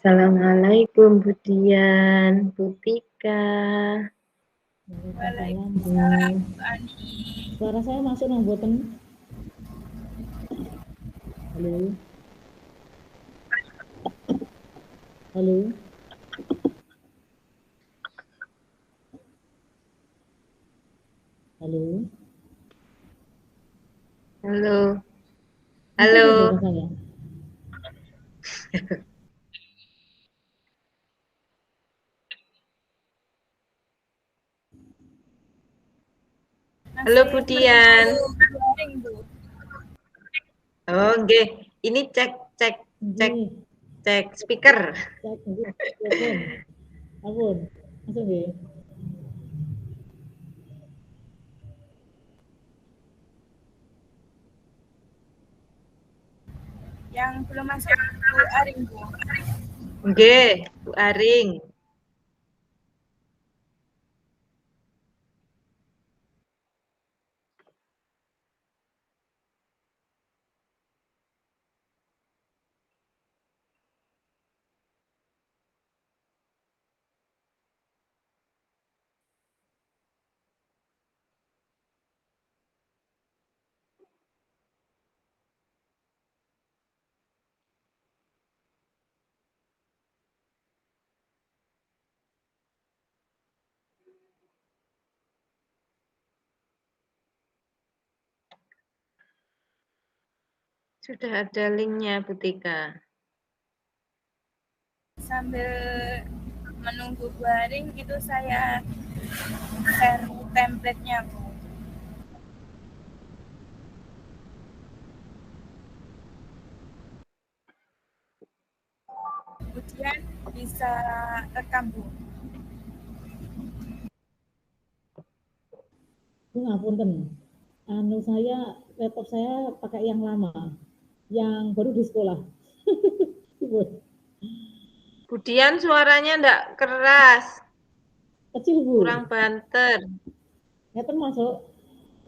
Assalamualaikum Bu Dian, Bu Tika. Waalaikumsalam Bu Ani. Suara saya masuk nang boten? Halo. Halo. Halo. Halo. Halo. Halo. Saya. Halo Bu Dian. Oh, nggih. Ini cek speaker. Cek telepon. Ampun. Masuk nggih. Yang belum masuk Bu Aring, Bu. Nggih, Bu Aring. Sudah ada linknya Bu Tika. Sambil menunggu Bu Aring itu saya share template-nya, Bu. Kemudian bisa rekam, Bu. Bu ngapunten. Saya laptop saya pakai yang lama. Yang baru di sekolah. Bu Dian suaranya enggak keras. Kecil, Bu. Kurang banter. Ngeten masuk.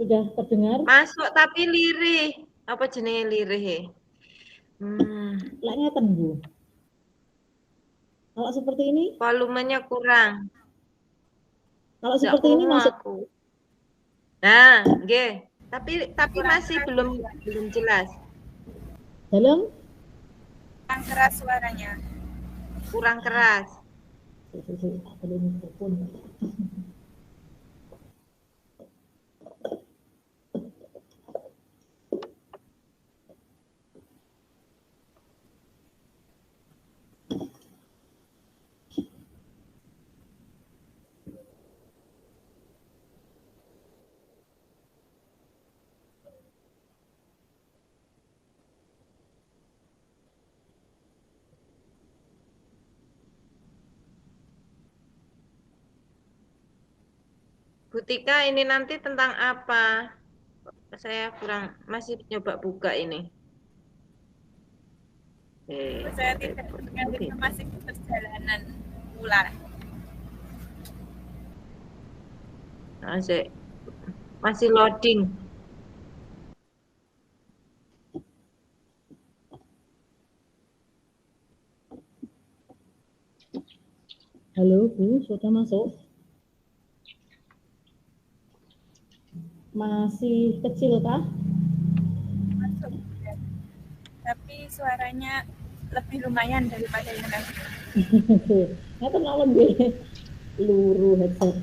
Sudah terdengar? Masuk tapi lirih. Apa jenenge lirih? Lah ngeten, Bu. Kalau seperti ini? Volumenya kurang. Kalau seperti ini masuk. Aku. Nah, nggih. Tapi masih belum jelas. Dalam? Kurang keras suaranya. Kurang keras. Bu Tika, ini nanti tentang apa? Saya masih coba buka ini. Saya tidak dengan informasi perjalanan ular. Masih loading. Halo, Bu, sudah masuk? Masih kecil kah? Masuk, ya. Tapi suaranya lebih lumayan daripada yang lain. Ngeten mawon nggih. Luru headset.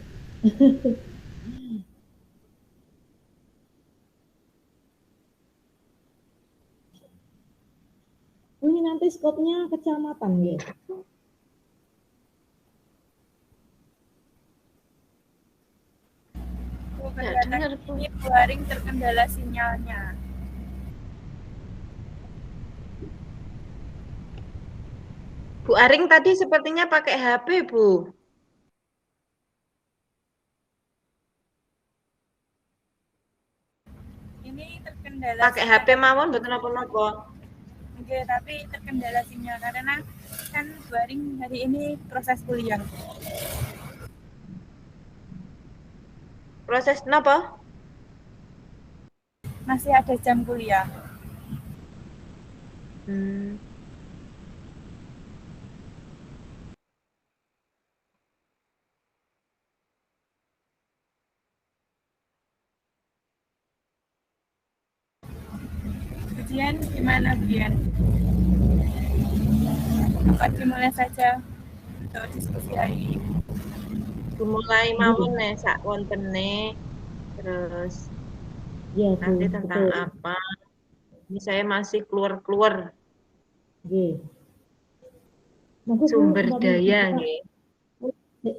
Ini nanti skopnya kecamatan nggih. Ini Bu Aring terkendala sinyalnya. Bu Aring tadi sepertinya pakai HP, Bu. Ini terkendala. Pakai HP mawon mboten napa-napa. Oke, tapi terkendala sinyal karena kan Bu Aring hari ini proses kuliah. Proses napa? Masih ada jam kuliah. Dian gimana Dian? Apa dimulai saja untuk diskusi hari ini? Dimulai mawon nih sak wontene. Terus Iya, Bu, nanti tentang betul. apa? Ini saya masih keluar-keluar Nggih. Monggo Bu, sumber umpami daya kita nggih.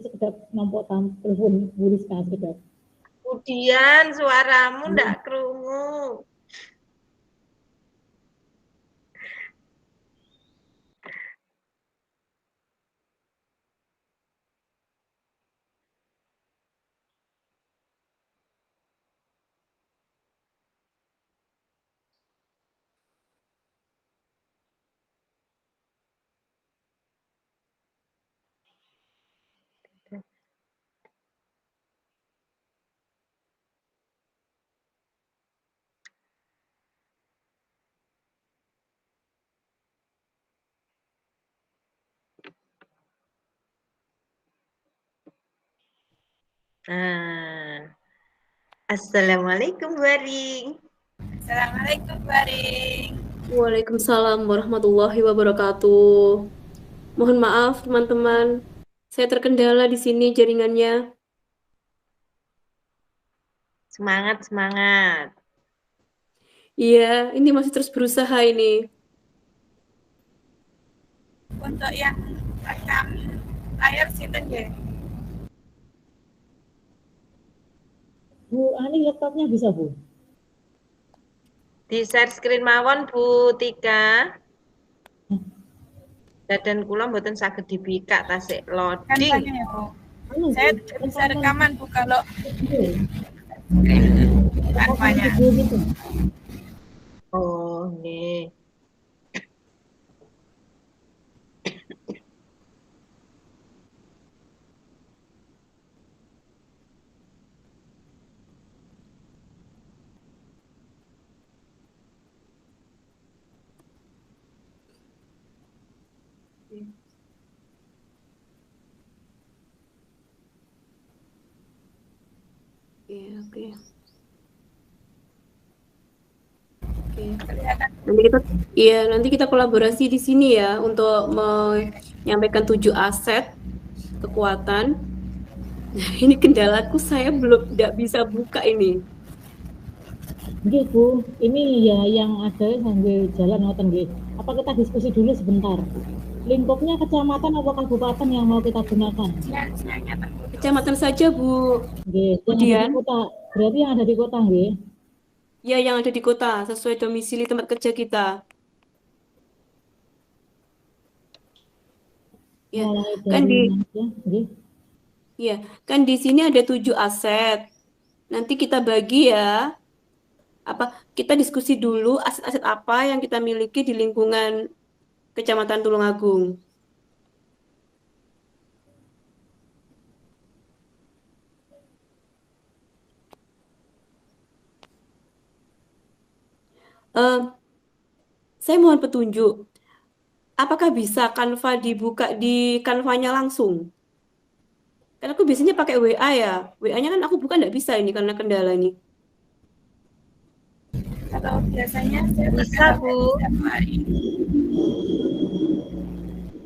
sekedap nampak telepon Bu Rizka sekedap. Kemudian suaramu ndak krungu. Nah, Assalamualaikum Waring. Assalamualaikum Baring. Waalaikumsalam warahmatullahi wabarakatuh. Mohon maaf teman-teman, saya terkendala di sini jaringannya. Semangat, semangat. Iya, ini masih terus berusaha ini. Untuk yang rekam layar sinten ya? Bu Ani laptopnya bisa Bu? Di share screen mawon Bu Tika. Dadan kula mboten saged dibikak tasik Kan loading. tanya ya Bu. Anu, Saya Bu, tidak bisa rekaman Bu kalau Rekaman apanya. video gitu. Oh, nggih. Iya, oke. Oke. Kelihatan Nanti kita kolaborasi di sini ya untuk menyampaikan 7 aset kekuatan. Nah, ini kendalaku, saya belum tidak bisa buka ini. Nggih Bu, ini ya yang ada sambil jalan ngoten nggih. Apa kita diskusi dulu sebentar? Lingkupnya kecamatan atau kabupaten yang mau kita gunakan? sinyalnya terputus. Kecamatan saja, Bu. Nggih, yang ada Kemudian? di kota. Berarti yang ada di kota nggih. Ya, yang ada di kota sesuai domisili tempat kerja kita. Ya, Mulai kan dari di mana ya? Nggih. ya, kan di sini ada 7 aset. Nanti kita bagi ya. Apa kita diskusi dulu aset-aset apa yang kita miliki di lingkungan Kecamatan Tulungagung. Eh, saya mohon petunjuk. Apakah bisa Canva dibuka di Canva-nya langsung? Karena aku biasanya pakai WA ya. WA-nya kan aku buka nggak bisa ini karena kendala ini. Kalau biasanya saya Bisa, pakai Bu. setiap hari.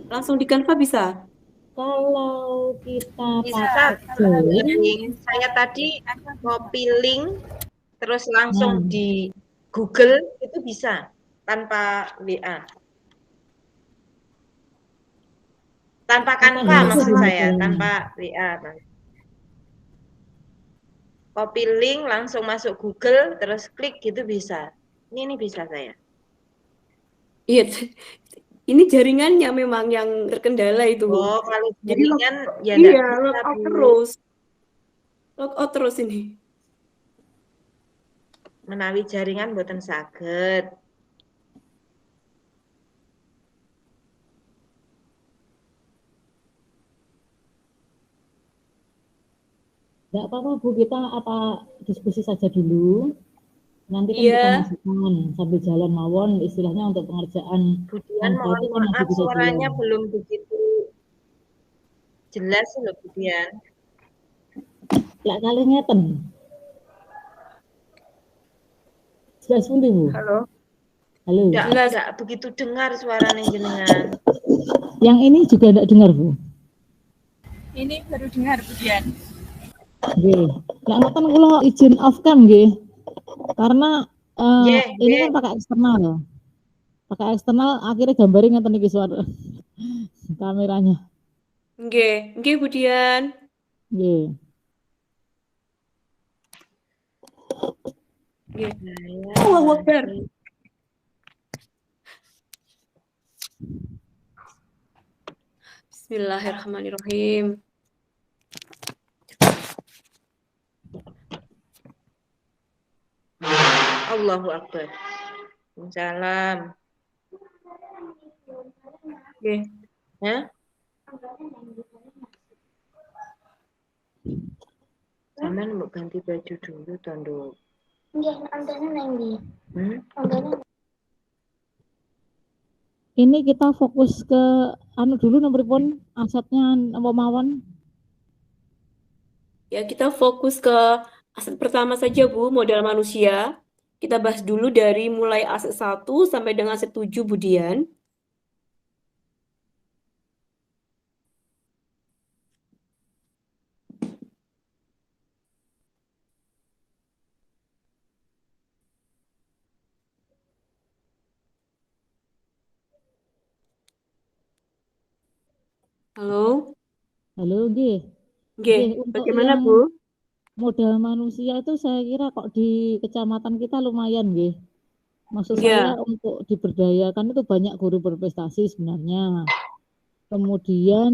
Langsung di Canva bisa? Kalau kita Bisa, pakai Bu Zoom, Waring. Saya tadi copy link terus langsung Nah. di Google itu bisa tanpa WA. Tanpa Canva bisa maksud Bu, saya, jalan. tanpa WA. Copy link langsung masuk Google terus klik gitu bisa. Ini bisa saya. Iya, ini jaringannya memang yang terkendala itu. Oh, kalau Jadi jaringan ya enggak iya, bisa, log out Bu. terus. Log out terus ini. Menawi jaringan mboten saged. Enggak apa-apa Bu, kita diskusi saja dulu. Nanti kan Iya. kita masukkan sambil jalan mawon, istilahnya untuk pengerjaan Budian Canva mohon itu kan masih maaf bisa suaranya jalan. belum begitu jelas loh Budian. Lek kali ngeten. Jelas pundi Bu? Halo. Halo. Jelas. Enggak begitu dengar suaranya jenengan. Yang ini juga enggak dengar, Bu. Ini baru dengar kemudian. Nggih. Nek ngoten kula izin off cam nggih. Karena Nggih, ini nggih. kan pakai eksternal. Pakai eksternal akhirnya gambarnya ngeten iki suara kameranya. Nggih, Bu Dian. Nggih. Nggih. Saya Allahu Akbar. Bismillahirrahmanirrahim. Allahu Akbar. Salam. Nggih. Hah? Sampean mau ganti baju dulu, Tondo. Nggih, antene nang ndi? Hmm? Ini kita fokus ke anu dulu nomor pun asetnya apa mawon. Ya, kita fokus ke aset pertama saja, Bu, modal manusia. Kita bahas dulu dari mulai aset 1 sampai dengan aset 7, Bu Dian. Halo? Halo, nggih. Nggih, Nggih, untuk bagaimana, yang Bu? modal manusia itu saya kira kok di kecamatan kita lumayan nggih. Maksud saya Iya. untuk diberdayakan itu banyak guru berprestasi sebenarnya. Kemudian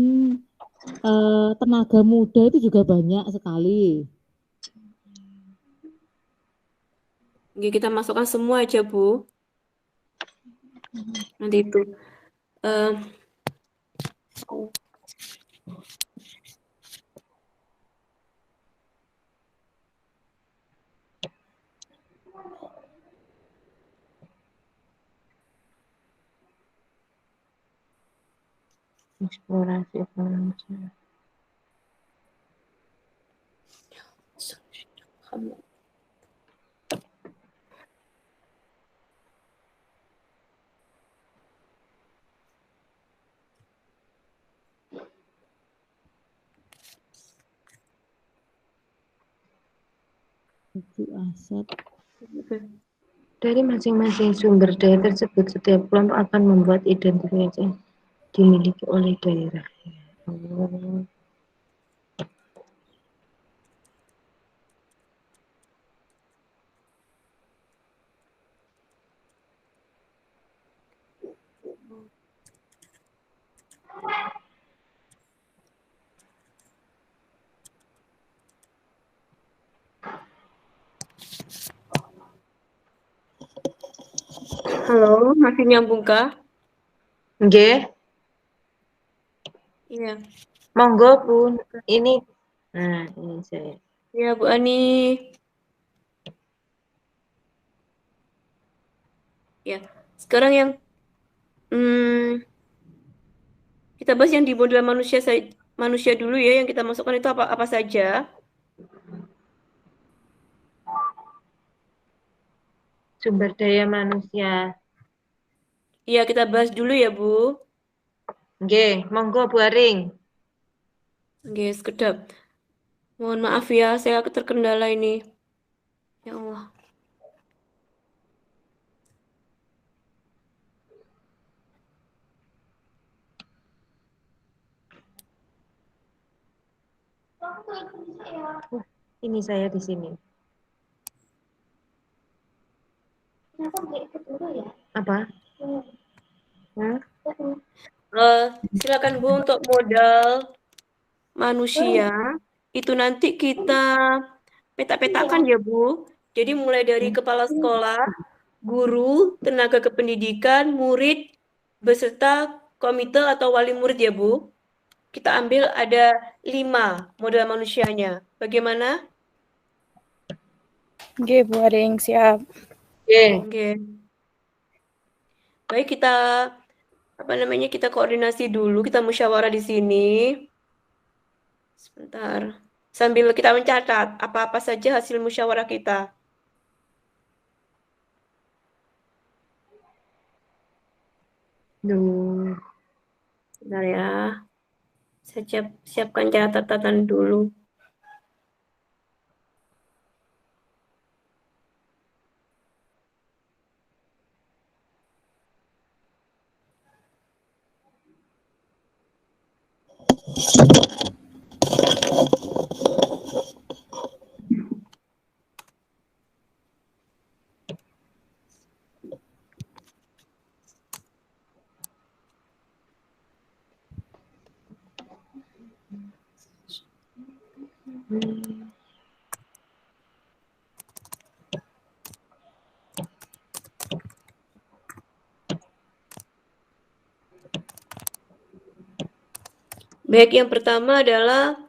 tenaga muda itu juga banyak sekali. Nggih, kita masukkan semua aja, Bu. Nanti itu. Eksplorasi ekonomi. Itu aset. Dari masing-masing sumber daya tersebut, setiap kelompok akan membuat identifikasi yang dimiliki oleh daerah. Oh. Halo, masih nyambung kah? Nggih, Iya. monggo Bu. Ini, nah ini saya. Iya, Bu Ani. Ya, sekarang yang kita bahas yang di modal manusia dulu ya, yang kita masukkan itu apa saja. Sumber daya manusia. Iya, kita bahas dulu ya, Bu. Nggih, monggo Bu Aring. Oke, sekedap. Mohon maaf ya, saya terkendala ini. Ya Allah. Ini saya di sini. Kenapa nggak ikut dulu ya? Apa? Hmm? Silakan Bu untuk modal manusia. Itu nanti kita peta-petakan ya, Bu. Jadi mulai dari kepala sekolah, guru, tenaga kependidikan, murid, beserta komite atau wali murid ya, Bu. Kita ambil ada 5 modal manusianya. Bagaimana? Nggih, Bu Aring, siap. Nggih. Oke. Baik, kita koordinasi dulu, kita musyawarah di sini. Sebentar. Sambil kita mencatat apa-apa saja hasil musyawarah kita. Duh. Bentar ya. Saya siapkan catatan dulu. Baik, yang pertama adalah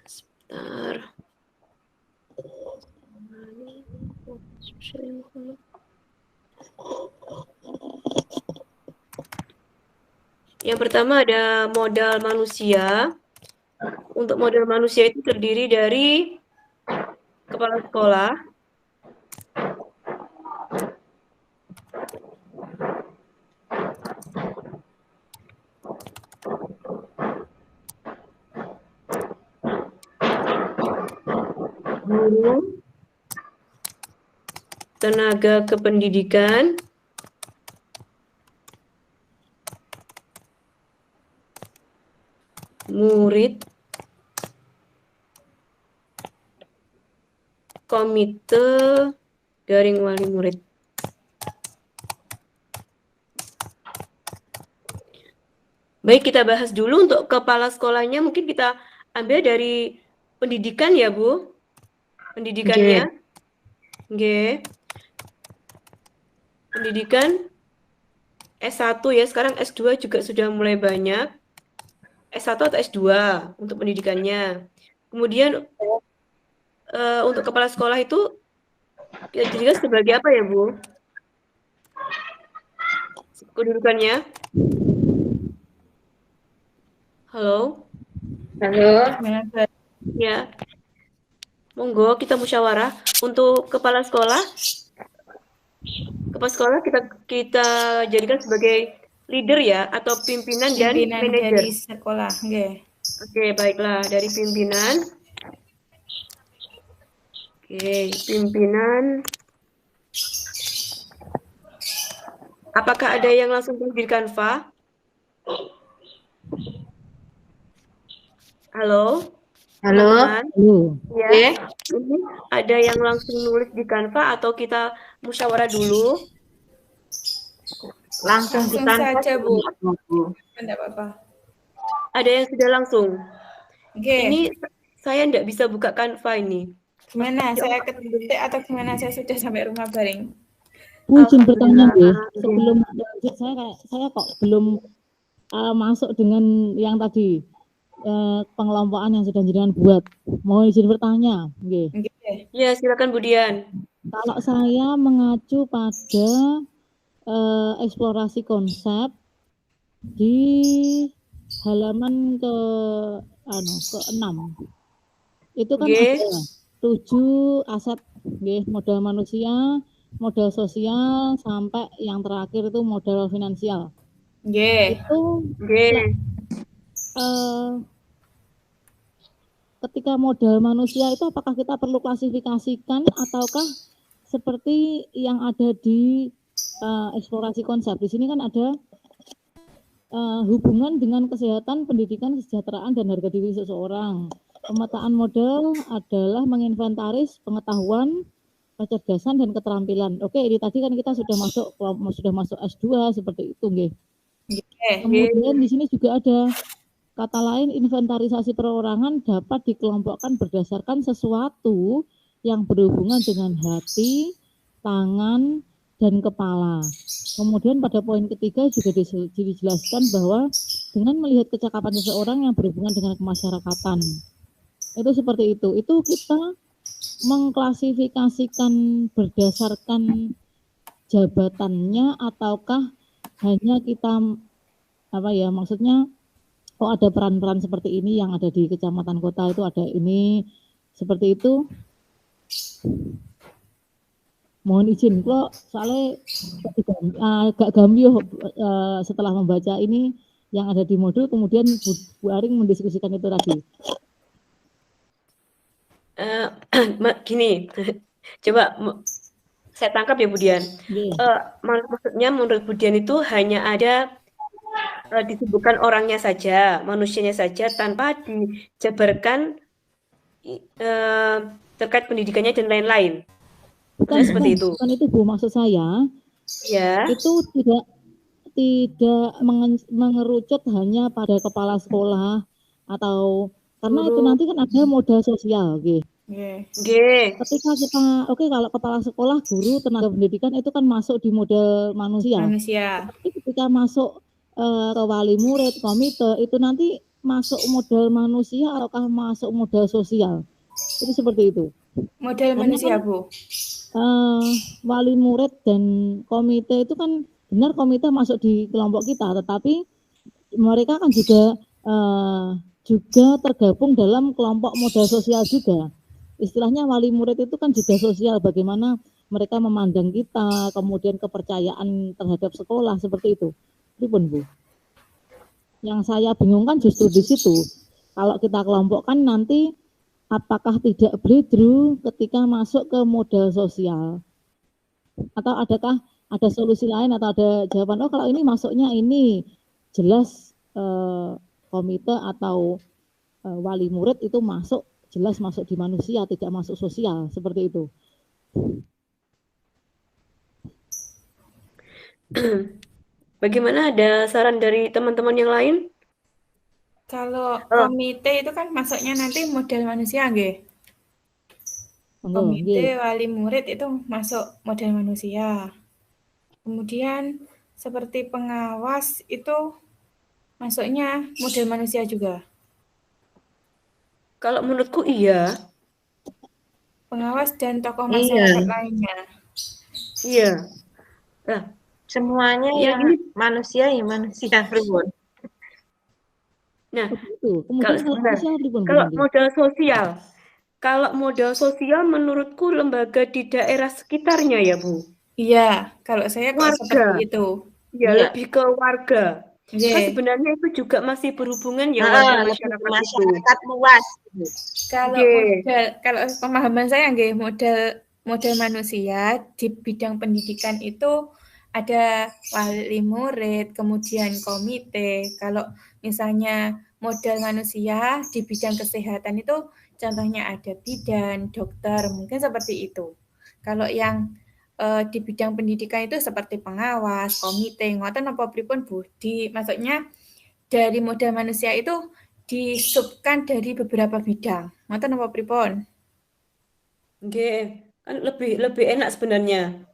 sebentar. Yang pertama ada modal manusia. Untuk modal manusia itu terdiri dari kepala sekolah, guru, tenaga kependidikan, murid, komite garing wali murid. Baik, kita bahas dulu untuk kepala sekolahnya. Mungkin kita ambil dari pendidikan ya, Bu? Pendidikannya. Oke. Pendidikan S1 ya, sekarang S2 juga sudah mulai banyak. S1 atau S2 untuk pendidikannya. Kemudian untuk kepala sekolah itu kita jadikan sebagai apa ya, Bu? Kedudukannya? Halo? Halo. Ya. Monggo kita musyawarah untuk kepala sekolah. Kepala sekolah kita jadikan sebagai leader ya atau pimpinan dan manajer. dari sekolah, nggih. Oke, baiklah dari pimpinan. Oke, pimpinan. Apakah ada yang langsung tulis di Canva? Halo? Halo. Teman-teman? Ya. Oke. Ini ada yang langsung nulis di Canva atau kita musyawarah dulu? Langsung di Canva saja, Bu. Bu. Enggak apa-apa. Ada yang sudah langsung? Oke. Ini saya enggak bisa buka Canva ini. Gimana? Saya ketik atau gimana? Saya sudah sampai rumah baring. Bu, izin bertanya Alhamdulillah. deh, sebelum lanjut saya kok belum masuk dengan yang tadi pengelompokan yang sudah jenengan buat. Mau izin bertanya, nggih. Nggih. Ya, silakan Bu Dian. Kalau saya mengacu pada eksplorasi konsep di halaman ke-6. Itu kan Nggih. ada 7 aset, nggih, modal manusia, modal sosial, sampai yang terakhir itu modal finansial. Nggih. Itu Nggih. Ketika modal manusia itu apakah kita perlu klasifikasikan ataukah seperti yang ada di eksplorasi konsep? Di sini kan ada hubungan dengan kesehatan, pendidikan, kesejahteraan, dan harga diri seseorang. Pemetaan modal adalah menginventaris pengetahuan, kecerdasan, dan keterampilan. Oke, ini tadi kan kita sudah masuk S2 seperti itu, nggih. Kemudian di sini juga ada kata lain, inventarisasi perorangan dapat dikelompokkan berdasarkan sesuatu yang berhubungan dengan hati, tangan, dan kepala. Kemudian pada poin ketiga juga dijelaskan bahwa dengan melihat kecakapan seseorang yang berhubungan dengan kemasyarakatan. Itu seperti itu. Itu kita mengklasifikasikan berdasarkan jabatannya ataukah hanya kita maksudnya ada peran-peran seperti ini yang ada di kecamatan kota itu ada ini seperti itu. Mohon izin, kok soalnya agak gambio setelah membaca ini yang ada di modul, kemudian Bu Aring mendiskusikan itu tadi. Gini, coba saya tangkap ya Budian. Maksudnya menurut Budian itu hanya ada disebutkan orangnya saja, manusianya saja tanpa dijabarkan terkait pendidikannya dan lain-lain. Bukan itu. Bukan itu Bu, maksud saya. Ya. Itu tidak mengerucut hanya pada kepala sekolah atau karena itu nanti kan ada modal sosial, gitu. Ketika kita kalau kepala sekolah, guru, tenaga pendidikan itu kan masuk di model manusia. Tapi ketika masuk ke wali murid, komite, itu nanti masuk modal manusia ataukah masuk modal sosial? Itu seperti itu. Model manusia, Bu. Wali murid dan komite itu kan benar komite masuk di kelompok kita, tetapi mereka kan juga tergabung dalam kelompok modal sosial juga. Istilahnya wali murid itu kan juga sosial, bagaimana mereka memandang kita, kemudian kepercayaan terhadap sekolah, seperti itu. Pripun, Bu? Yang saya bingungkan justru di situ. Kalau kita kelompokkan nanti apakah tidak breakthrough ketika masuk ke modal sosial? Atau adakah ada solusi lain atau ada jawaban, oh kalau ini masuknya ini jelas komite atau wali murid itu masuk, jelas masuk di manusia, tidak masuk sosial, seperti itu. Bagaimana, ada saran dari teman-teman yang lain? Kalau komite itu kan masuknya nanti model manusia, nggih. Komite wali murid itu masuk model manusia. Kemudian seperti pengawas itu masuknya model manusia juga. Kalau menurutku iya. Pengawas dan tokoh masyarakat lainnya. Iya. Nah, semuanya ya manusia ya manusia, Ribun. Nah, kalau modal sosial menurutku lembaga di daerah sekitarnya ya, Bu. Iya, kalau saya seperti itu. Ya, lebih ke warga. Kan sebenarnya itu juga masih berhubungan ya warga masyarakat luas. Kalau pemahaman saya nggih, model manusia di bidang pendidikan itu ada wali murid, kemudian komite. Kalau misalnya model manusia di bidang kesehatan itu contohnya ada bidan, dokter, mungkin seperti itu. Kalau yang di bidang pendidikan itu seperti pengawas, komite, ngoten apa pripun Bu? Maksudnya dari model manusia itu disubkan dari beberapa bidang. Ngoten apa pripun? Nggih, kan lebih enak sebenarnya.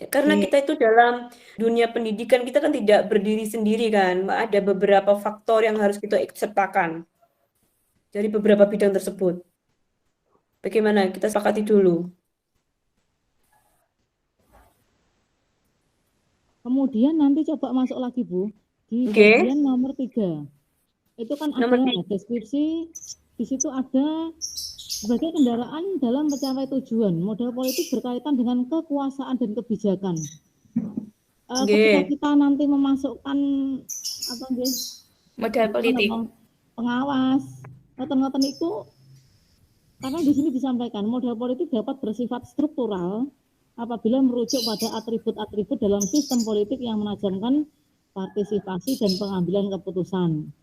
Karena kita itu dalam dunia pendidikan kita kan tidak berdiri sendiri kan, ada beberapa faktor yang harus kita sertakan dari beberapa bidang tersebut. Bagaimana? Kita sepakati dulu. Kemudian nanti coba masuk lagi Bu, di bagian nomor 3. Itu kan ada deskripsi, di situ ada sebagai kendaraan dalam mencapai tujuan. Modal politik berkaitan dengan kekuasaan dan kebijakan. Ketika kita nanti memasukkan modal politik, pengawas, ngoten-ngoten itu, karena di sini disampaikan modal politik dapat bersifat struktural apabila merujuk pada atribut-atribut dalam sistem politik yang menajamkan partisipasi dan pengambilan keputusan.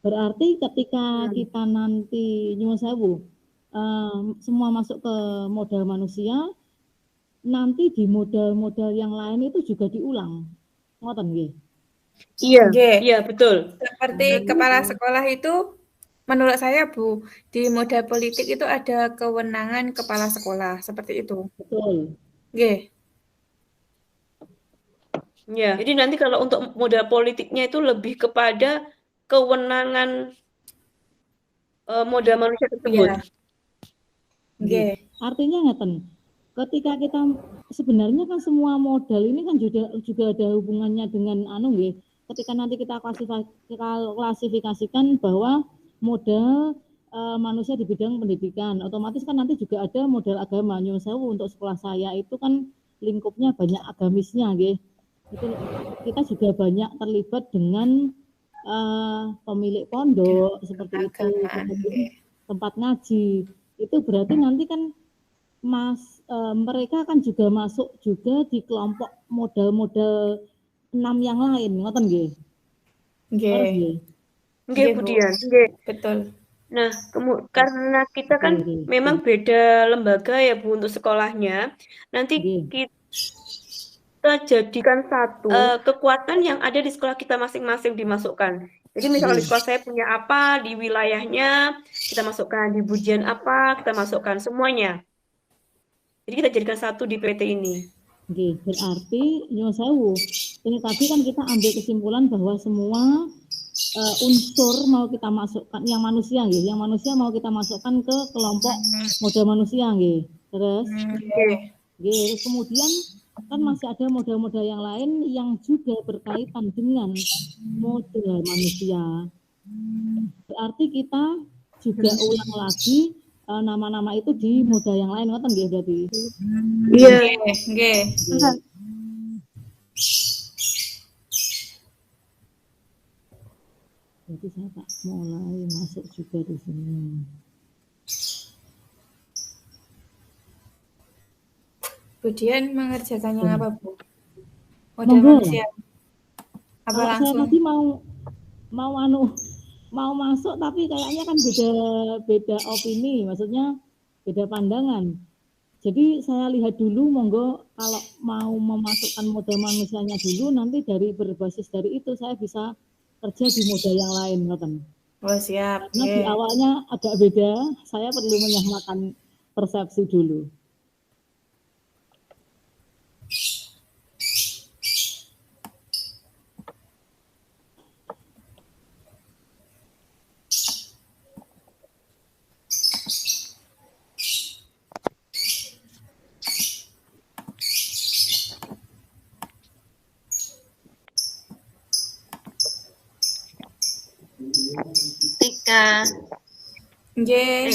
Berarti ketika kita nanti nyuwun sewu semua masuk ke modal manusia, nanti di modal-modal yang lain itu juga diulang. Ngoten nggih? Iya, betul. Seperti kepala sekolah itu menurut saya Bu, di modal politik itu ada kewenangan kepala sekolah, seperti itu. Betul. Nggih. Ya, jadi nanti kalau untuk modal politiknya itu lebih kepada kewenangan modal manusia tersebut. Nggih. Artinya ngeten, ketika kita sebenarnya kan semua modal ini kan juga ada hubungannya dengan nggih. Ketika nanti kita klasifikasikan bahwa modal manusia di bidang pendidikan. Otomatis kan nanti juga ada model agama. Nyuwun sewu untuk sekolah saya itu kan lingkupnya banyak agamisnya, nggih. Itu kita juga banyak terlibat dengan pemilik pondok seperti itu, Keagamaan. kemudian tempat ngaji. Itu berarti nanti kan mereka kan juga masuk juga di kelompok model-model 6 yang lain, ngoten nggih. Terus Nggih. nggih. Nggih, Nggih, Bu Bu. Dian. Nggih. Betul. Nah, karena kita kan Oke. memang beda lembaga ya Bu untuk sekolahnya. Nanti Nggih. kita jadikan satu kekuatan yang ada di sekolah kita masing-masing dimasukkan. Jadi misalnya di sekolah saya punya apa, di wilayahnya kita masukkan, di bujian apa kita masukkan semuanya. Jadi kita jadikan satu di PT ini. Oke, berarti nyuwun sewu. Ini tadi kan kita ambil kesimpulan bahwa semua unsur mau kita masukkan yang manusia nggih, yang manusia mau kita masukkan ke kelompok model manusia nggih. Terus terus kemudian kan masih ada model-model yang lain yang juga berkaitan dengan model manusia. Berarti kita juga ulang lagi nama-nama itu di model yang lain, ngoten nggih berarti. Iya. Nggih. Jadi saya tak mulai masuk juga di sini. Bu Dian mengerjakan yang apa, Bu? Model Monggo. manusia. Apa Kalau langsung? saya tadi mau masuk tapi kayaknya kan beda opini, maksudnya beda pandangan. Jadi saya lihat dulu, monggo kalau mau memasukkan model manusianya dulu, nanti dari berbasis dari itu saya bisa kerja di model yang lain, ngoten. Oh, siap. Karena di awalnya agak beda, saya perlu menyamakan persepsi dulu. Nggih.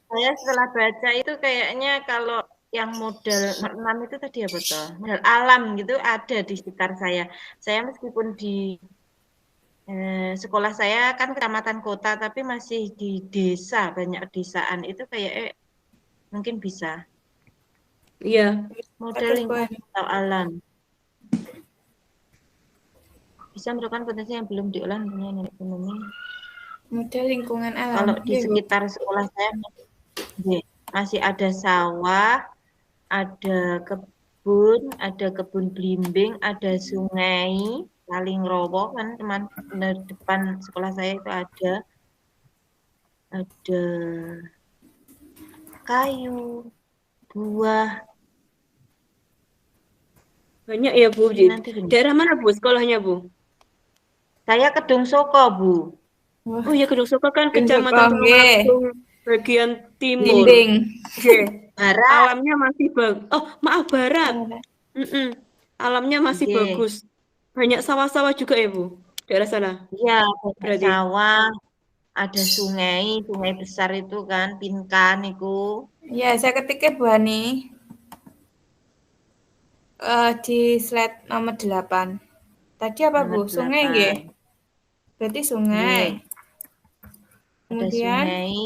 Saya setelah baca itu kayaknya kalau yang model 6 itu tadi apa toh? Model alam gitu ada di sekitar saya. Saya meskipun di sekolah saya kan kecamatan kota tapi masih di desa, banyak desaan itu kayak mungkin bisa. Iya. Model lingkungan atau alam. Bisa merupakan potensi yang belum diolah dengan ekonomi. Model lingkungan alam. Kalau di sekitar sekolah saya masih ada sawah, ada kebun belimbing, ada sungai, Saling Rowo kan teman depan sekolah saya itu ada kayu, buah. Banyak ya Bu. Daerah mana Bu sekolahnya Bu? Saya Kedung Soko Bu. Wah. Oh ya, Kedung Soko kan kecamatan Tulungagung bagian timur. Barat. Alamnya masih bagus. Oh maaf, barat. Alamnya masih bagus. Banyak sawah-sawah juga ya Bu daerah sana? Iya, berarti sawah, ada sungai besar itu kan, Pinkan itu. Ya, saya ketiknya Bu Ani. Di slide nomor 8. Tadi apa Bu? Sungai nggih? Berarti sungai. Kemudian ada sungai,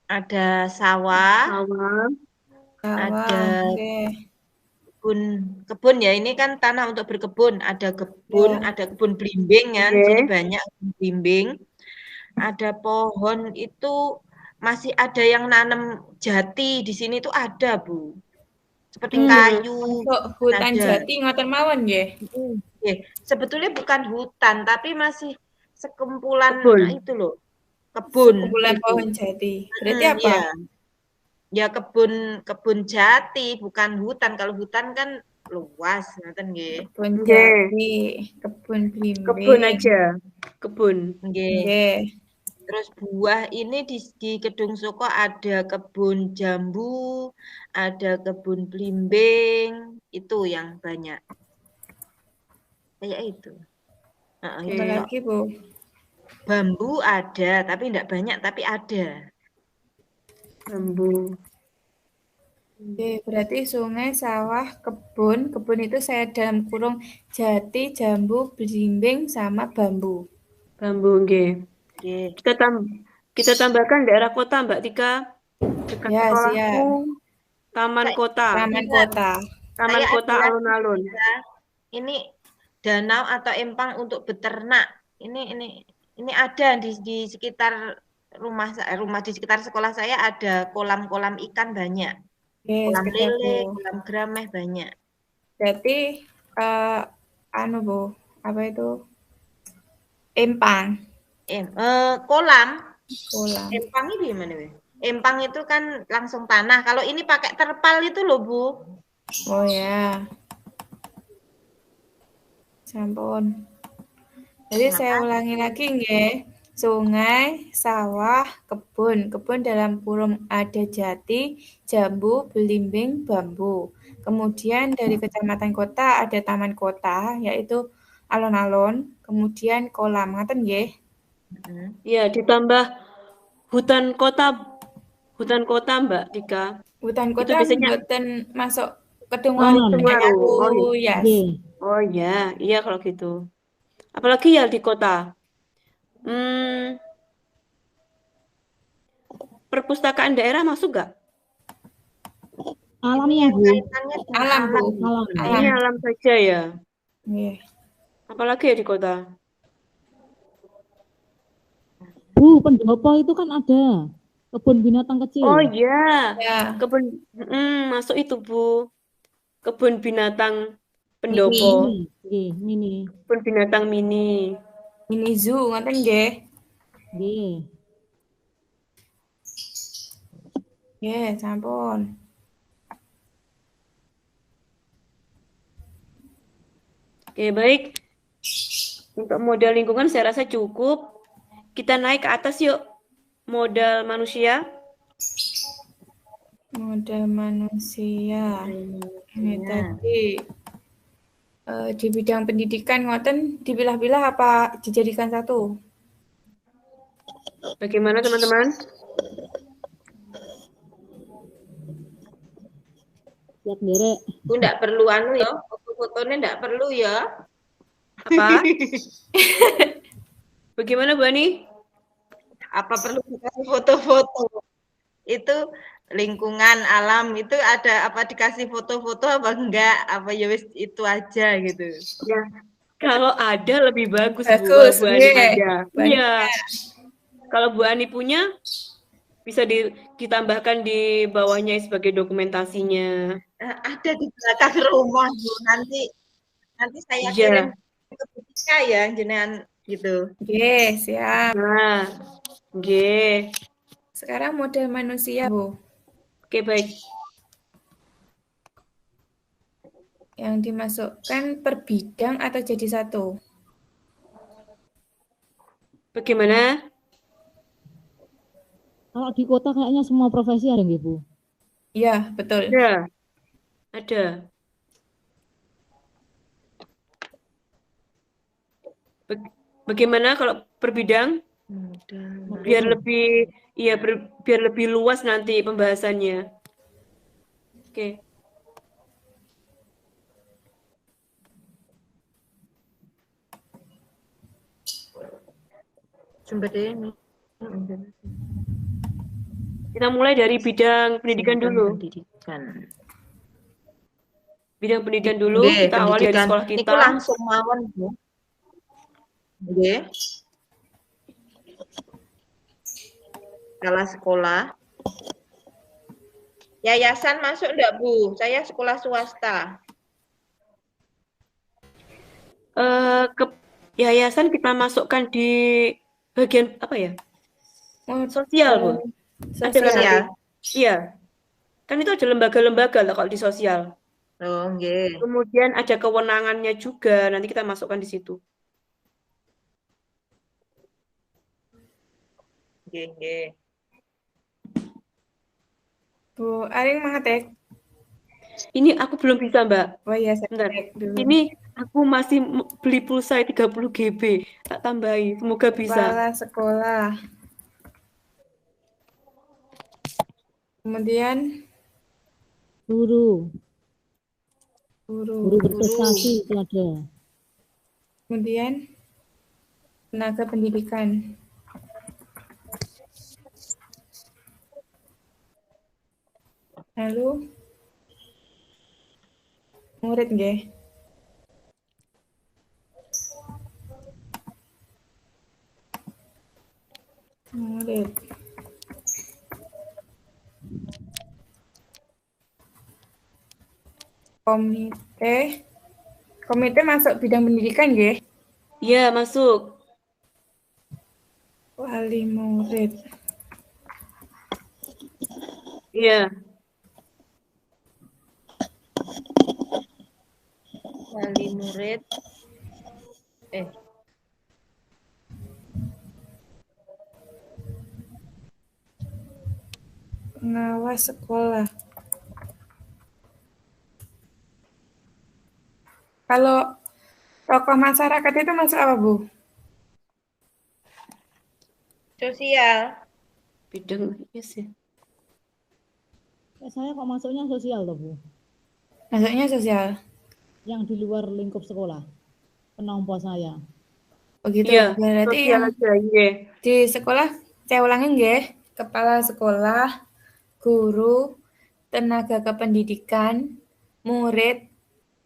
ada sawah, ada kebun ya, ini kan tanah untuk berkebun, ada kebun, ada kebun belimbing ya, di sini banyak kebun belimbing. Ada pohon itu masih ada yang nanam jati di sini tuh ada Bu. Seperti kayu. Untuk hutan jati ngoten mawon nggih. Sebetulnya bukan hutan tapi masih sekumpulan itu loh. Kebun. Sekumpulan pohon jati. Berarti apa? Ya kebun jati, bukan hutan. Kalau hutan kan luas, ngoten nggih. Kebun jati, kebun belimbing. Kebun aja, kebun. Nggih. Terus buah ini di Kedung Soko ada kebun jambu, ada kebun belimbing, itu yang banyak. Kayak itu. Apa lagi Bu? Bambu ada, tapi tidak banyak, tapi ada. Bambu. Oke, berarti sungai, sawah, kebun. Kebun itu saya dalam kurung jati, jambu, belimbing, sama bambu. Bambu, nggih. Oke. Kita tambahkan daerah kota, Mbak Tika. Dekat Ya, siap. sekolahku, taman Saya- kota. Taman kota. Taman Saya kota ada lagi, alun-alun. ya. Ini danau atau empang untuk beternak. Ini ada di sekitar rumah di sekitar sekolah saya ada kolam-kolam ikan banyak. Oke, Kolam seperti lele, itu. kolam grameh banyak. Berarti, Bu, apa itu? Empang, Kolam, kolam. empang itu gimana, Weh? Empang itu kan langsung tanah. Kalau ini pakai terpal itu loh, Bu. Oh ya, sampun. Jadi saya ulangi lagi nggih. Sungai, sawah, kebun. Kebun dalam kurung ada jati, jambu, belimbing, bambu. Kemudian dari kecamatan kota ada taman kota, yaitu alun-alun. Kemudian kolam, ngaten nggih? Ya, ditambah hutan kota, Mbak Tika. Hutan Itu kota biasanya mboten masuk kedengar Oh, pengaruh. yes. nggih. Oh ya, iya kalau gitu. Apalagi ya di kota. Perpustakaan daerah masuk nggak? Alamnya, Yang Bu. kaitannya dengan Alam, Bu. Alam. Ini alam saja ya. Nggih. Apalagi ya di kota? Bu, pendopo itu kan ada. Kebun binatang kecil. Oh iya, Ya, kebun masuk itu Bu. Kebun binatang pendopo, Nggih, mini. kebun binatang mini. mini zoo ngaten nggih. Nggih. Nggih, sampun. Oke, baik. Untuk modal lingkungan saya rasa cukup. Kita naik ke atas yuk. Modal manusia. Modal manusia. Ini tadi di bidang pendidikan ngoten dipilah-pilah apa dijadikan satu? Bagaimana teman-teman? Siap nderek. Bu enggak perlu ya, foto-fotonya enggak perlu ya. Apa? Bagaimana Bu Ani? Apa perlu dikasih foto-foto? Itu lingkungan alam itu ada apa dikasih foto-foto apa enggak? Apa ya wis itu aja gitu. Ya, kalau ada lebih bagus, Bagus, Bu Ani iya. ada. Iya. Kalau Bu Ani punya bisa ditambahkan di bawahnya sebagai dokumentasinya. Ada di belakang rumah, Bu. Nanti saya Iya. kirim ke Butika ya, jenengan gitu. Oke, siap. Nah, oke. Sekarang model manusia, Bu. Oke, baik. Yang dimasukkan per bidang atau jadi satu? Bagaimana? Kalau di kota kayaknya semua profesi ada nggih, Bu? Iya, betul. Ada. Bagaimana kalau per bidang? Biar lebih biar lebih luas nanti pembahasannya. Oke. Sumber daya ini. Kita mulai dari bidang pendidikan dulu. Bidang pendidikan dulu, kita awali dari sekolah kita. Itu langsung mawon, Bu. Nggih. Sekolah. Yayasan masuk enggak, Bu? Saya sekolah swasta. Ke yayasan kita masukkan di bagian apa ya? Sosial, Bu. Sosial. Iya. Kan itu ada lembaga-lembaga lah kalau di sosial. Oh, nggih. Kemudian ada kewenangannya juga, nanti kita masukkan di situ. Nggih. Bu Aring mangetek. Ini aku belum bisa, Mbak. Oh iya, saya Bentar. cek dulu. Ini Aku masih beli pulsa 30 GB. Tak tambahi. Semoga bisa. Kepala sekolah. Kemudian Guru guru. berprestasi itu ada. Kemudian tenaga pendidikan. Lalu murid nggih. Murid. Komite masuk bidang pendidikan nggih. Iya, masuk. Wali murid. Iya. Wali murid. Pengawas sekolah. Kalau tokoh masyarakat itu masuk apa, Bu? Sosial. Bidang yes ya. Saya kok masuknya sosial loh, Bu. Masuknya sosial. Yang di luar lingkup sekolah. Penompo saya. Begitu. Iya, Berarti sosial yang aja. Iya. di sekolah saya ulangin nggih. Kepala sekolah, guru, tenaga kependidikan, murid,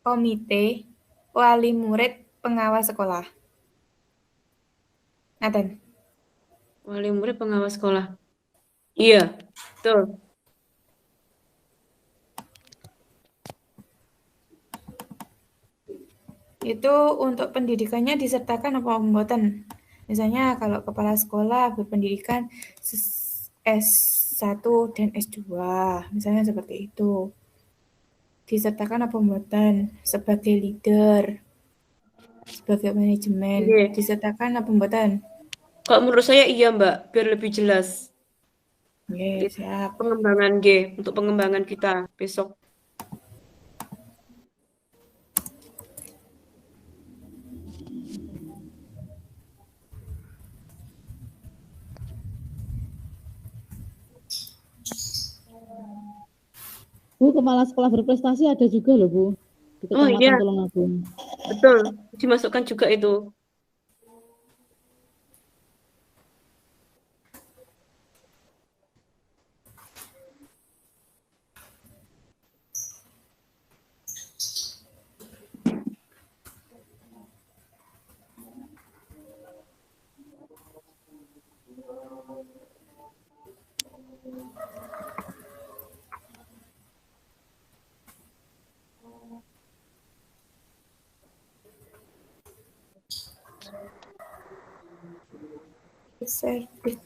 komite, wali murid, pengawas sekolah. Ngaten. Wali murid pengawas sekolah. Iya, betul. Itu untuk pendidikannya disertakan apa mboten? Misalnya kalau kepala sekolah berpendidikan S1 dan S2, misalnya seperti itu. Disertakan apa mboten? Sebagai leader, sebagai manajemen, Iya. disertakan apa mboten? Kalau menurut saya iya, Mbak, biar lebih jelas. Oke, siap. Pengembangan G untuk pengembangan kita besok. Bu, kepala sekolah berprestasi ada juga loh, Bu. Di Oh Kecamatan iya, Tulungagung. betul. Dimasukkan juga itu. Service.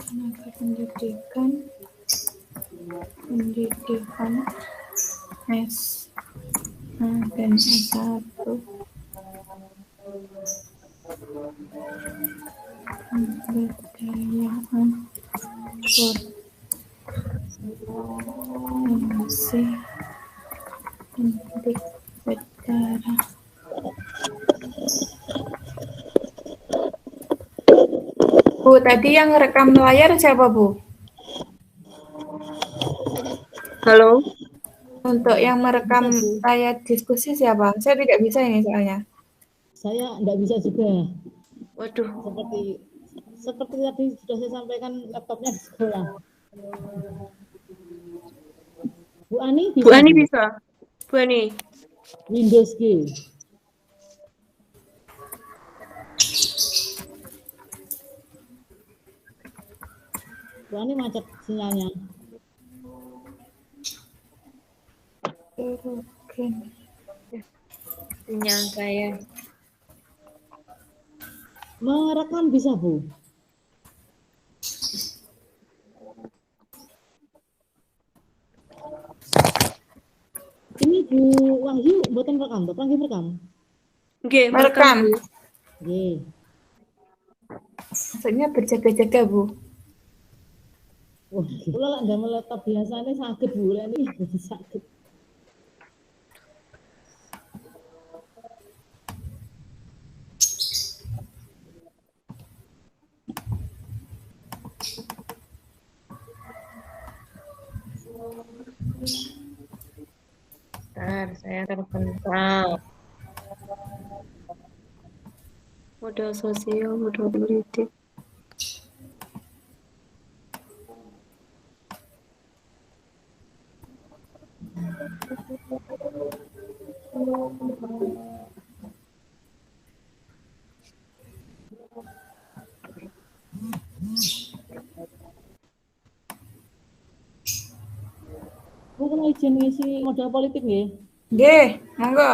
Tenaga pendidikan S dan S1 pemberdayaan koordinasi pendidik secara Bu, tadi yang rekam layar siapa, Bu? Halo? Untuk yang merekam Bisa, Bu. layar diskusi siapa? Saya tidak bisa ini soalnya. Saya enggak bisa juga. Waduh. Seperti tadi sudah saya sampaikan, laptopnya di sekolah. Bu Ani bisa? Bu Ani bisa. Bu Ani. Windows G. Wah, ini macet sinyalnya. Oke. Sinyal saya. Merekam bisa, Bu? Ini Bu Wahyu buatan rekam, Bapak lagi rekam. Nggih, Merekam. Bu. Nggih. Maksudnya berjaga-jaga, Bu. Wah, kula lek ndamel laptop biasane saged Bu, lek ini saged. Bentar, saya terpental. Modal sosial, modal politik. Bu kena izin ngisi modal politik nggih? Nggih, monggo.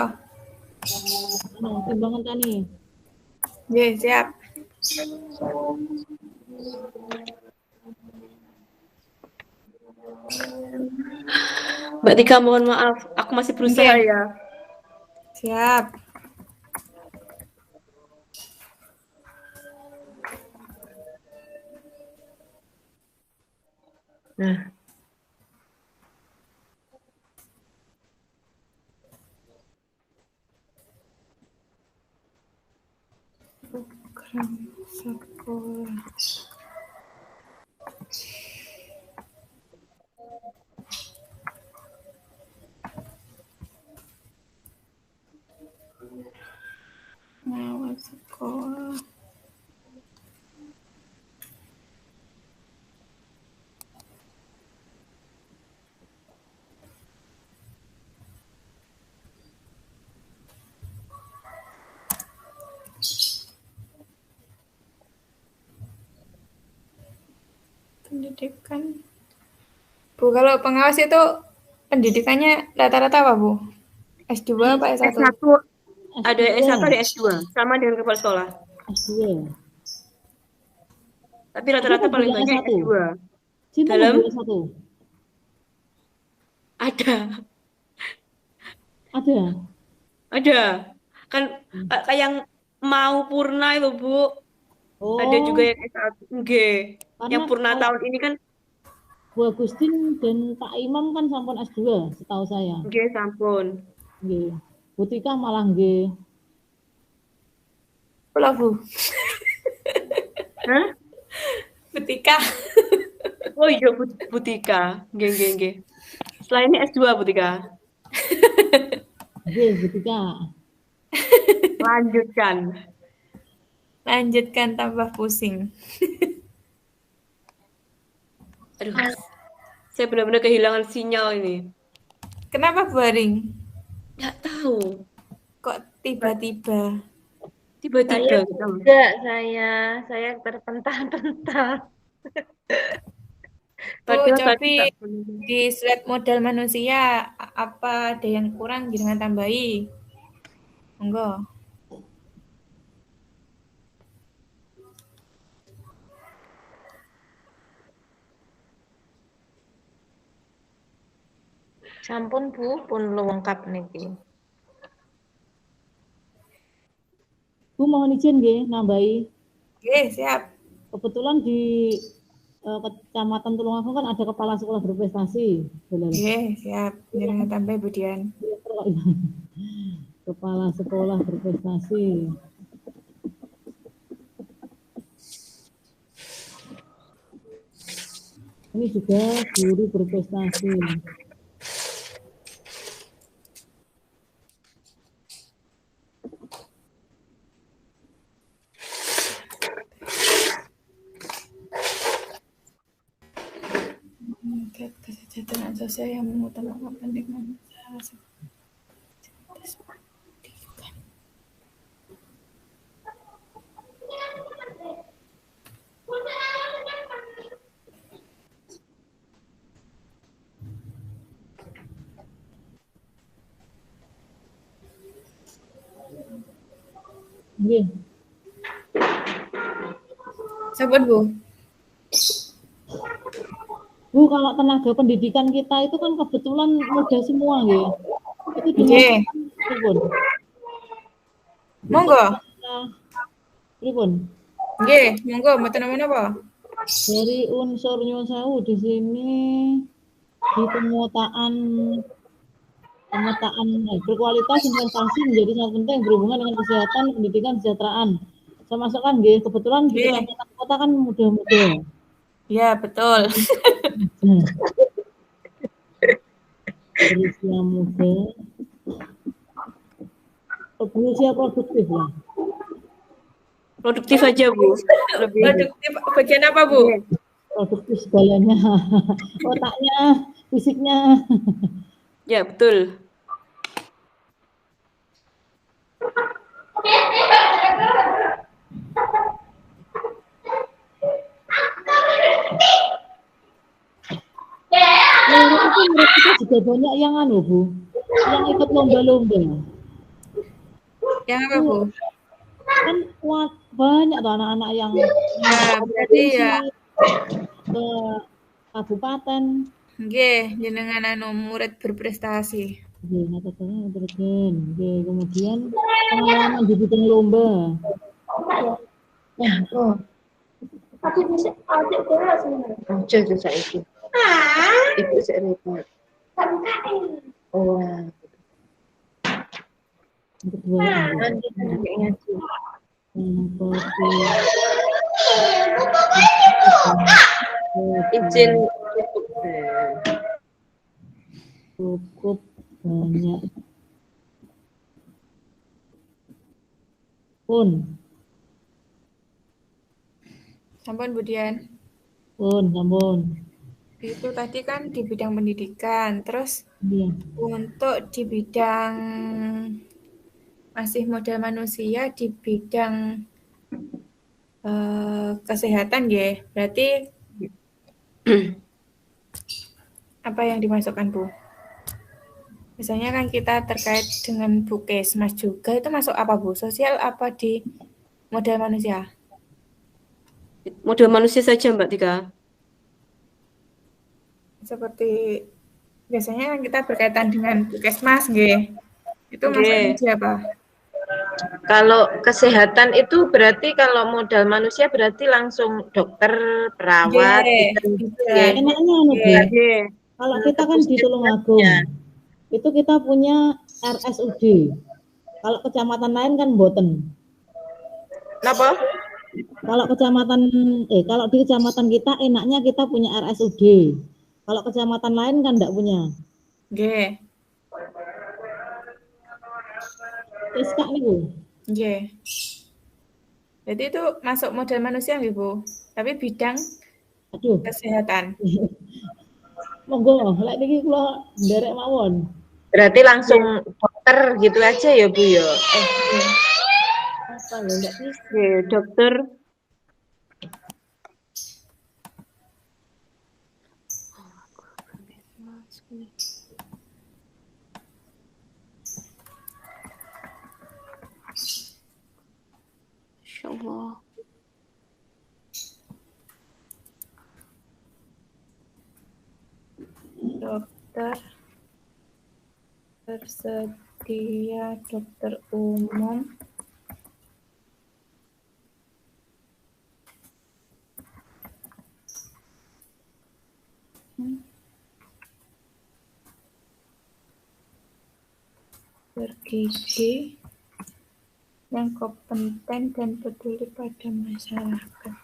Timbangan tani. Nggih, siap. Mbak Tika, mohon maaf, aku masih berusaha Nggih. ya. Siap. Nah, Program sekolah. Ngawal sekolah. Pendidikan. Bu, kalau pengawas itu pendidikannya rata-rata apa, Bu? S2 apa S1? S1, ada S1, ada S2, sama dengan kepala sekolah. S2. Tapi rata-rata paling banyak S2. Cinta Dalam S1. ada. Ada. Kan kayak yang mau purna itu, Bu. Oh. Ada juga yang S1. Nggih. Yang purna tahun ini kan Bu Agustin dan Pak Imam kan sampun S2 setahu saya. nggih, sampun. Nggih. Bu Tika malah nggih. Pula, Bu. Hah? Bu Tika. Oh iya, Bu Tika. Nggih. Setelah ini S2, Bu Tika. Nggih, Bu Tika. Lanjutkan tambah pusing. Aduh, saya benar-benar kehilangan sinyal ini. Kenapa baring? Nggak tahu. Kok tiba-tiba? Saya juga, saya terpental-pental. Bu, coba di slide modal manusia, apa ada yang kurang jangan tambahi. Monggo. Sampun Bu, pun lengkap niki. Bu mohon izin nggih nambahi. Nggih, siap. Kebetulan di Kecamatan Tulungagung kan ada kepala sekolah berprestasi. Nggih, siap. Jangan tambah Bu Dian. Kepala sekolah berprestasi. Ini juga guru berprestasi. Kesejahteraan sosial yang mengutamakan pendidikan. Nggih. Sampun, Bu. Bu, kalau tenaga pendidikan kita itu kan kebetulan muda semua nggih. Itu Nggih. dimasukkan pripun? Monggo. Pripun? Nggih, monggo mboten napa. Dari unsur nyuwun sewu di sini di pemetaan berkualitas investasi menjadi sangat penting berhubungan dengan kesehatan, pendidikan, kesejahteraan. Saya masukkan nggih, kebetulan di Nggih. kecamatan kota kan muda-muda. Ya, betul. Berusia muda, berusia produktif lah. Produktif aja, Bu. Lebih. Produktif bagian apa, Bu? Produktif segalanya, otaknya, fisiknya. Ya, betul. Itu menurut kita juga banyak yang Bu, yang ikut lomba-lomba. Yang apa, Bu? Kan banyak tuh anak-anak yang Ya, berarti ya. ke kabupaten. Nggih, jenengan murid berprestasi. Kemudian pengalaman di bidang lomba. Aku bisa adik bola sebenarnya. Coba saiki. Ibu sik repot. Oh. Kedua, Nanti ngaji. Izin cukup banyak pun Sampun, Bu Dian. Sampun. Itu tadi kan di bidang pendidikan, terus Iya. untuk di bidang masih modal manusia di bidang kesehatan ya. Berarti apa yang dimasukkan, Bu? Misalnya kan kita terkait dengan Bukesmas juga, itu masuk apa, Bu? Sosial apa di modal manusia? Modal manusia saja, Mbak Tika. Seperti biasanya kan kita berkaitan dengan Bukesmas, nggih. Itu masuknya siapa? Kalau kesehatan itu berarti kalau modal manusia berarti langsung dokter, perawat, Enaknya kalau kita kan di Tulungagung, itu kita punya RSUD. Kalau kecamatan lain kan mboten. Kenapa? Kalau kalau di kecamatan kita enaknya kita punya RSUD. Kalau kecamatan lain kan enggak punya. Nggih. Iska nih, Bu. Nggih. Jadi itu masuk modal manusia nggih, Bu? Tapi bidang kesehatan. Monggo, lek niki kula nderek mawon. Berarti langsung dokter gitu aja ya, Bu ya. Apa ya, enggak bisa. Dokter. Insyaallah. Dokter tersedia dokter umum bergigi yang kompeten dan peduli pada masyarakat.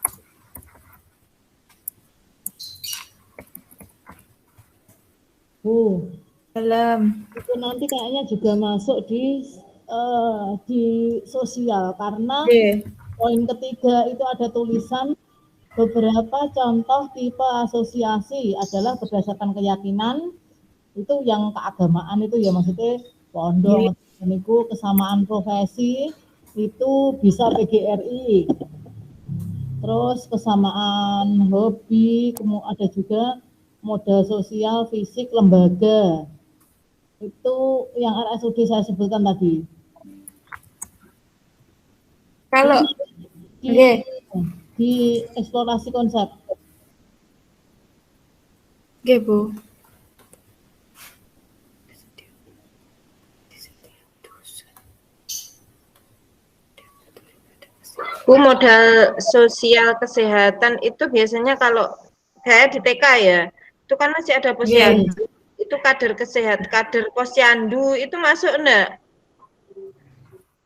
Bu, dalam itu nanti kayaknya juga masuk di sosial karena poin ketiga itu ada tulisan beberapa contoh tipe asosiasi adalah berdasarkan keyakinan, itu yang keagamaan itu ya maksudnya pondok itu kesamaan profesi itu bisa PGRI, terus kesamaan hobi, kemudian ada juga modal sosial fisik lembaga, itu yang RSUD saya sebutkan tadi. Kalau di, nggih, di eksplorasi konsep. nggih Bu. Bu, modal sosial kesehatan itu biasanya kalau saya di TK ya, itu kan masih ada posyandu. Itu kader kesehatan, kader posyandu itu masuk enggak?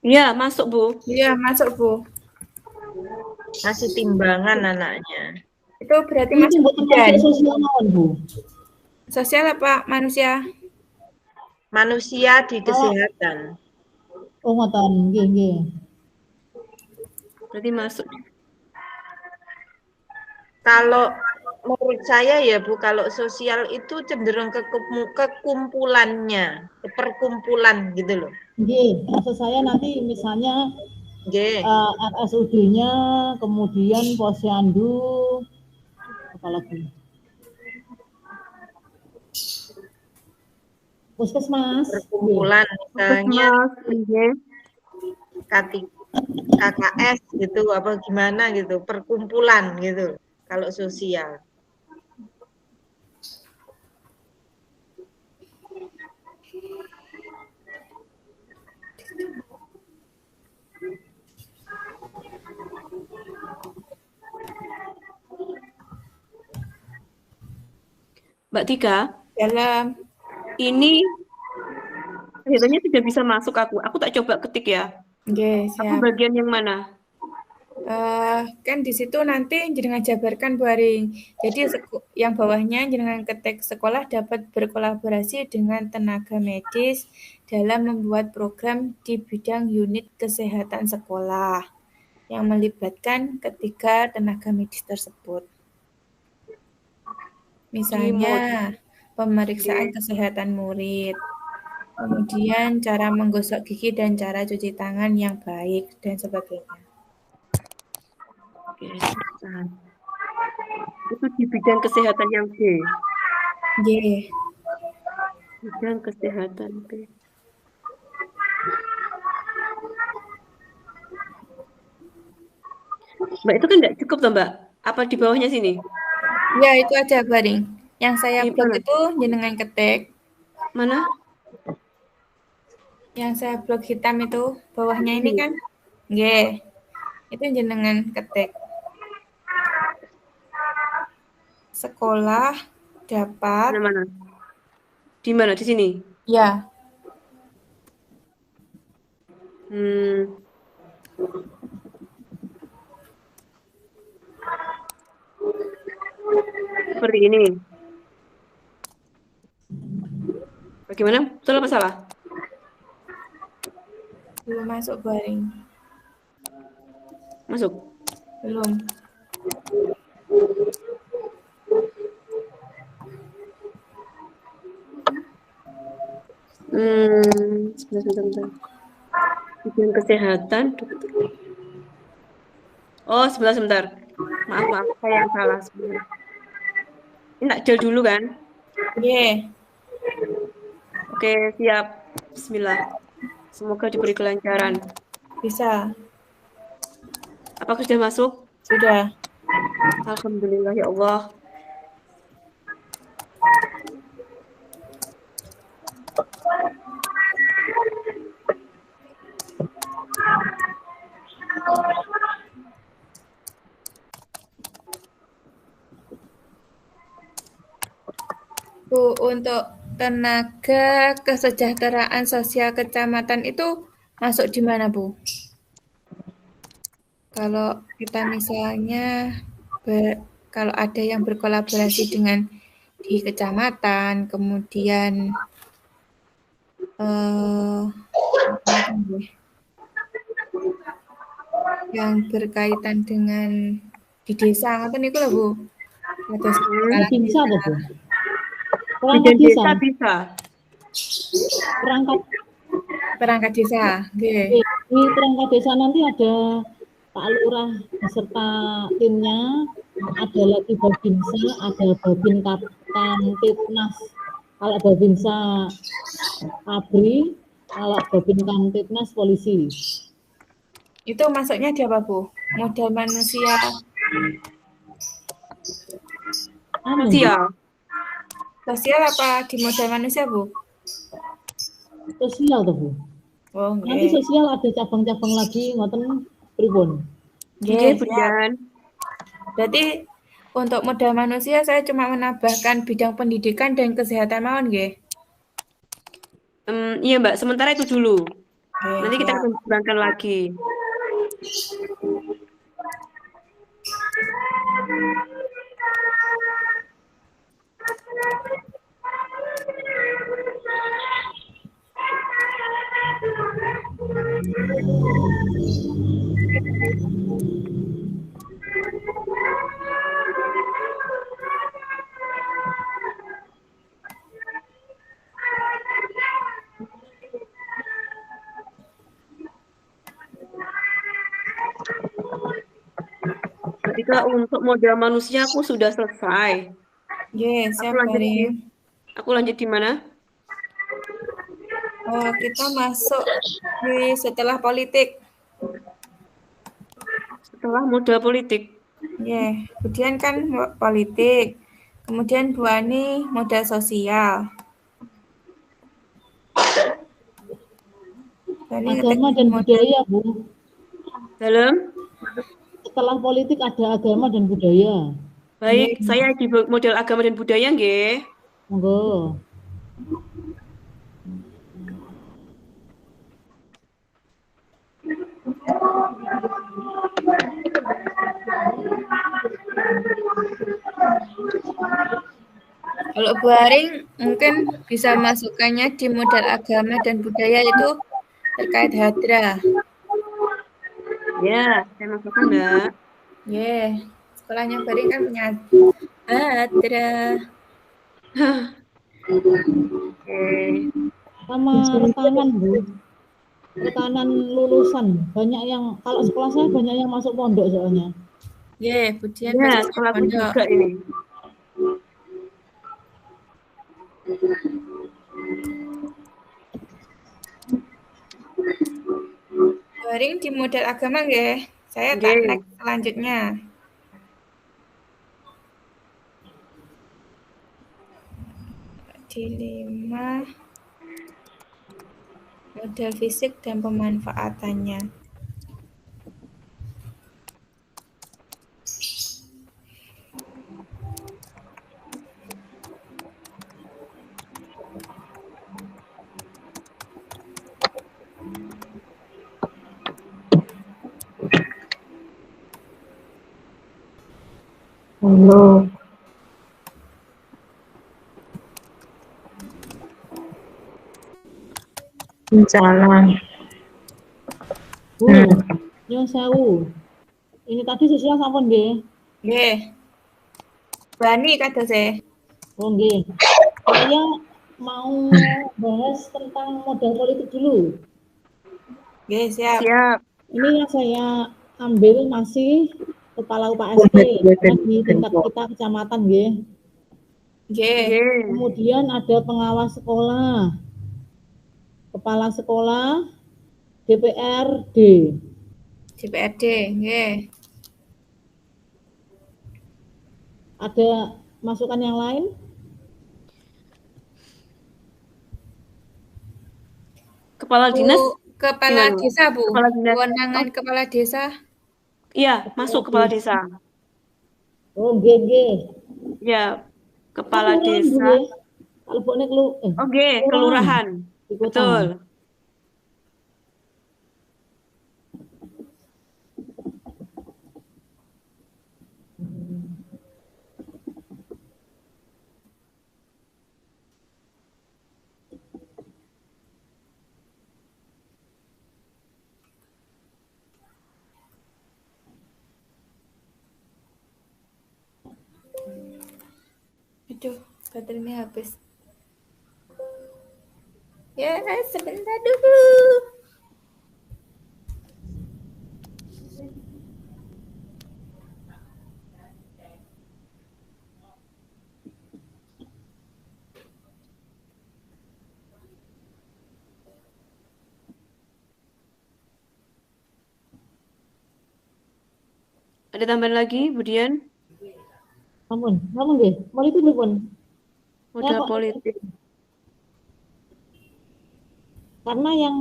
Iya, masuk Bu. Iya, masuk Bu. Masih timbangan anaknya. Itu berarti Itu masuk buat bidan. termasuk sosial naon, Bu? Sosial apa manusia? Manusia di kesehatan. Oh, ngoten, nggih, nggih. Berarti masuk. Kalau menurut saya ya Bu, kalau sosial itu cenderung ke kekumpulannya, ke perkumpulan gitu loh. Nggih, maksud saya nanti misalnya Nggih. RSUD-nya, kemudian posyandu, apalagi puskesmas, Perkumpulan misalnya Nggih. KKS gitu apa gimana gitu, perkumpulan gitu. Kalau sosial. Mbak Tika, Dalam ini kelihatannya tidak bisa masuk aku. Aku tak coba ketik ya. nggih, Aku siap. bagian yang mana? Kan di situ nanti jenengan jabarkan Bu Aring. Jadi yang bawahnya jenengan ketik sekolah dapat berkolaborasi dengan tenaga medis dalam membuat program di bidang unit kesehatan sekolah yang melibatkan ketiga tenaga medis tersebut. Misalnya pemeriksaan kesehatan murid, kemudian cara menggosok gigi dan cara cuci tangan yang baik dan sebagainya. Oke. Nah, itu di bidang kesehatan yang B. Nggih. Bidang kesehatan B. Mbak, itu kan enggak cukup toh, Mbak? Apa di bawahnya sini? Ya, itu aja Baring. Yang saya Di blok mana? itu jenengan ketik. Mana? Yang saya blok hitam itu bawahnya ini Ini. kan. Nggih. Itu jenengan ketik. Sekolah dapat. Mana? Di mana? Di sini? Ya. Seperti ini. Bagaimana? Betul apa salah? Belum masuk Baring. Masuk. Belum. Sebentar. Bidang kesehatan. Oh, sebentar. Maaf, saya yang salah sebenarnya. Ini nak jel dulu kan? Nggih. Oke, siap. Bismillah. Semoga diberi kelancaran. Bisa. Apakah sudah masuk? Sudah. Alhamdulillah ya Allah. Bu, untuk tenaga kesejahteraan sosial kecamatan itu masuk di mana, Bu? Kalau kita misalnya kalau ada yang berkolaborasi dengan di kecamatan, kemudian yang berkaitan dengan di desa, ngoten niku lho, Bu. Bisa ada, Bu? Perangkat desa bisa. Perangkat desa, nggih. Di perangkat desa nanti ada Pak Lurah beserta timnya, ada lagi Babinsa, ada Babin Kamtipnas. Kalau Babinsa ABRI, kalau Babin Kamtipnas polisi. Itu masuknya di apa, Bu? Modal manusia Anu, Sosial. sosial apa di modal manusia, Bu? sosial tuh Bu. Oh, Nanti nggih. sosial ada cabang-cabang lagi, ngoten pripun. Nggih, Nggih, Bu siap. Dian. Berarti untuk modal manusia saya cuma menambahkan bidang pendidikan dan kesehatan mawon nggih. Iya Mbak, sementara itu dulu. Nggih, Nanti kita siap. kembangkan lagi. Ketika untuk modal manusia aku sudah selesai. Nggih, Aku siap lanjut di Baring. aku lanjut di mana? Kita masuk di setelah politik. Setelah modal politik. Nggih, kemudian kan politik. Kemudian Bu Ani modal sosial. Bu Ani ngetik Agama dan modal. budaya Bu. Dalam Setelah politik ada agama dan budaya. baik, Nggih. saya di model agama dan budaya nggih. Monggo. Kalau Bu Haring mungkin bisa masukkannya di modal agama dan budaya itu terkait hadra. Ya, saya masukkan Mbak. Nggih, sekolahnya Baring kan punya hadra. Oke. Sama rekanan Bu. Rekanan lulusan. Banyak yang, kalau sekolah saya banyak yang masuk pondok soalnya. Nggih, pujian Ya, berarti sekolahku pondok. juga ini. Baring di modal agama nggih. Saya tak Nggih. next selanjutnya. Di 5 model fisik dan pemanfaatannya. Halo. Jalan. Bu, nyuwun sewu. Ini tadi sosial sampun nggih. Nggih. Bani kadose. Oh nggih. Saya mau bahas tentang modal politik dulu. Nggih, siap. Siap. Ini yang saya ambil masih kepala UPSP karena di tingkat kita kecamatan nggih. Nggih. Nggih. Kemudian ada pengawas sekolah, kepala sekolah, DPRD. DPRD, nggih. Ada masukan yang lain? Kepala dinas Kepala gimana? desa, Bu. Kepala dinas. Kewenangan kepala desa. Iya, masuk kepala desa. Oh nggih nggih. Ya, kepala Kelurahan, Bu, desa. nggih. Kalau bokne Oke, kelurahan. di kota. Betul. Aduh, baterainya habis. Ya, sebentar dulu. Ada tambahan lagi, Budian? Namun nggih, politik pripun? Modal Saya kok politik. karena yang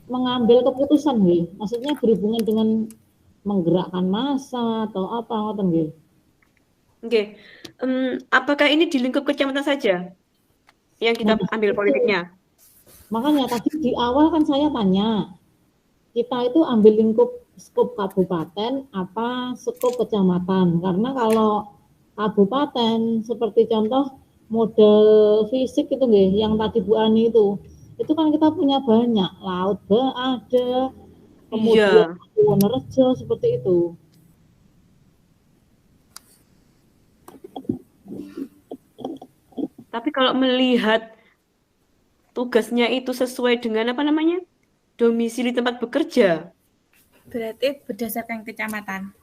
mengambil keputusan nggih, maksudnya berhubungan dengan menggerakkan massa atau apa ngoten nggih. Oke. Apakah ini di lingkup kecamatan saja yang kita Nah, ambil politiknya? makanya tadi di awal kan saya tanya, kita itu ambil lingkup skop kabupaten apa skop kecamatan, karena kalau kabupaten seperti contoh model fisik itu nggih yang tadi Bu Ani itu kan kita punya banyak, laut ada, kemudian Iya. Wonorejo seperti itu. Tapi kalau melihat tugasnya itu sesuai dengan apa namanya? Domisili tempat bekerja. Berarti berdasarkan kecamatan.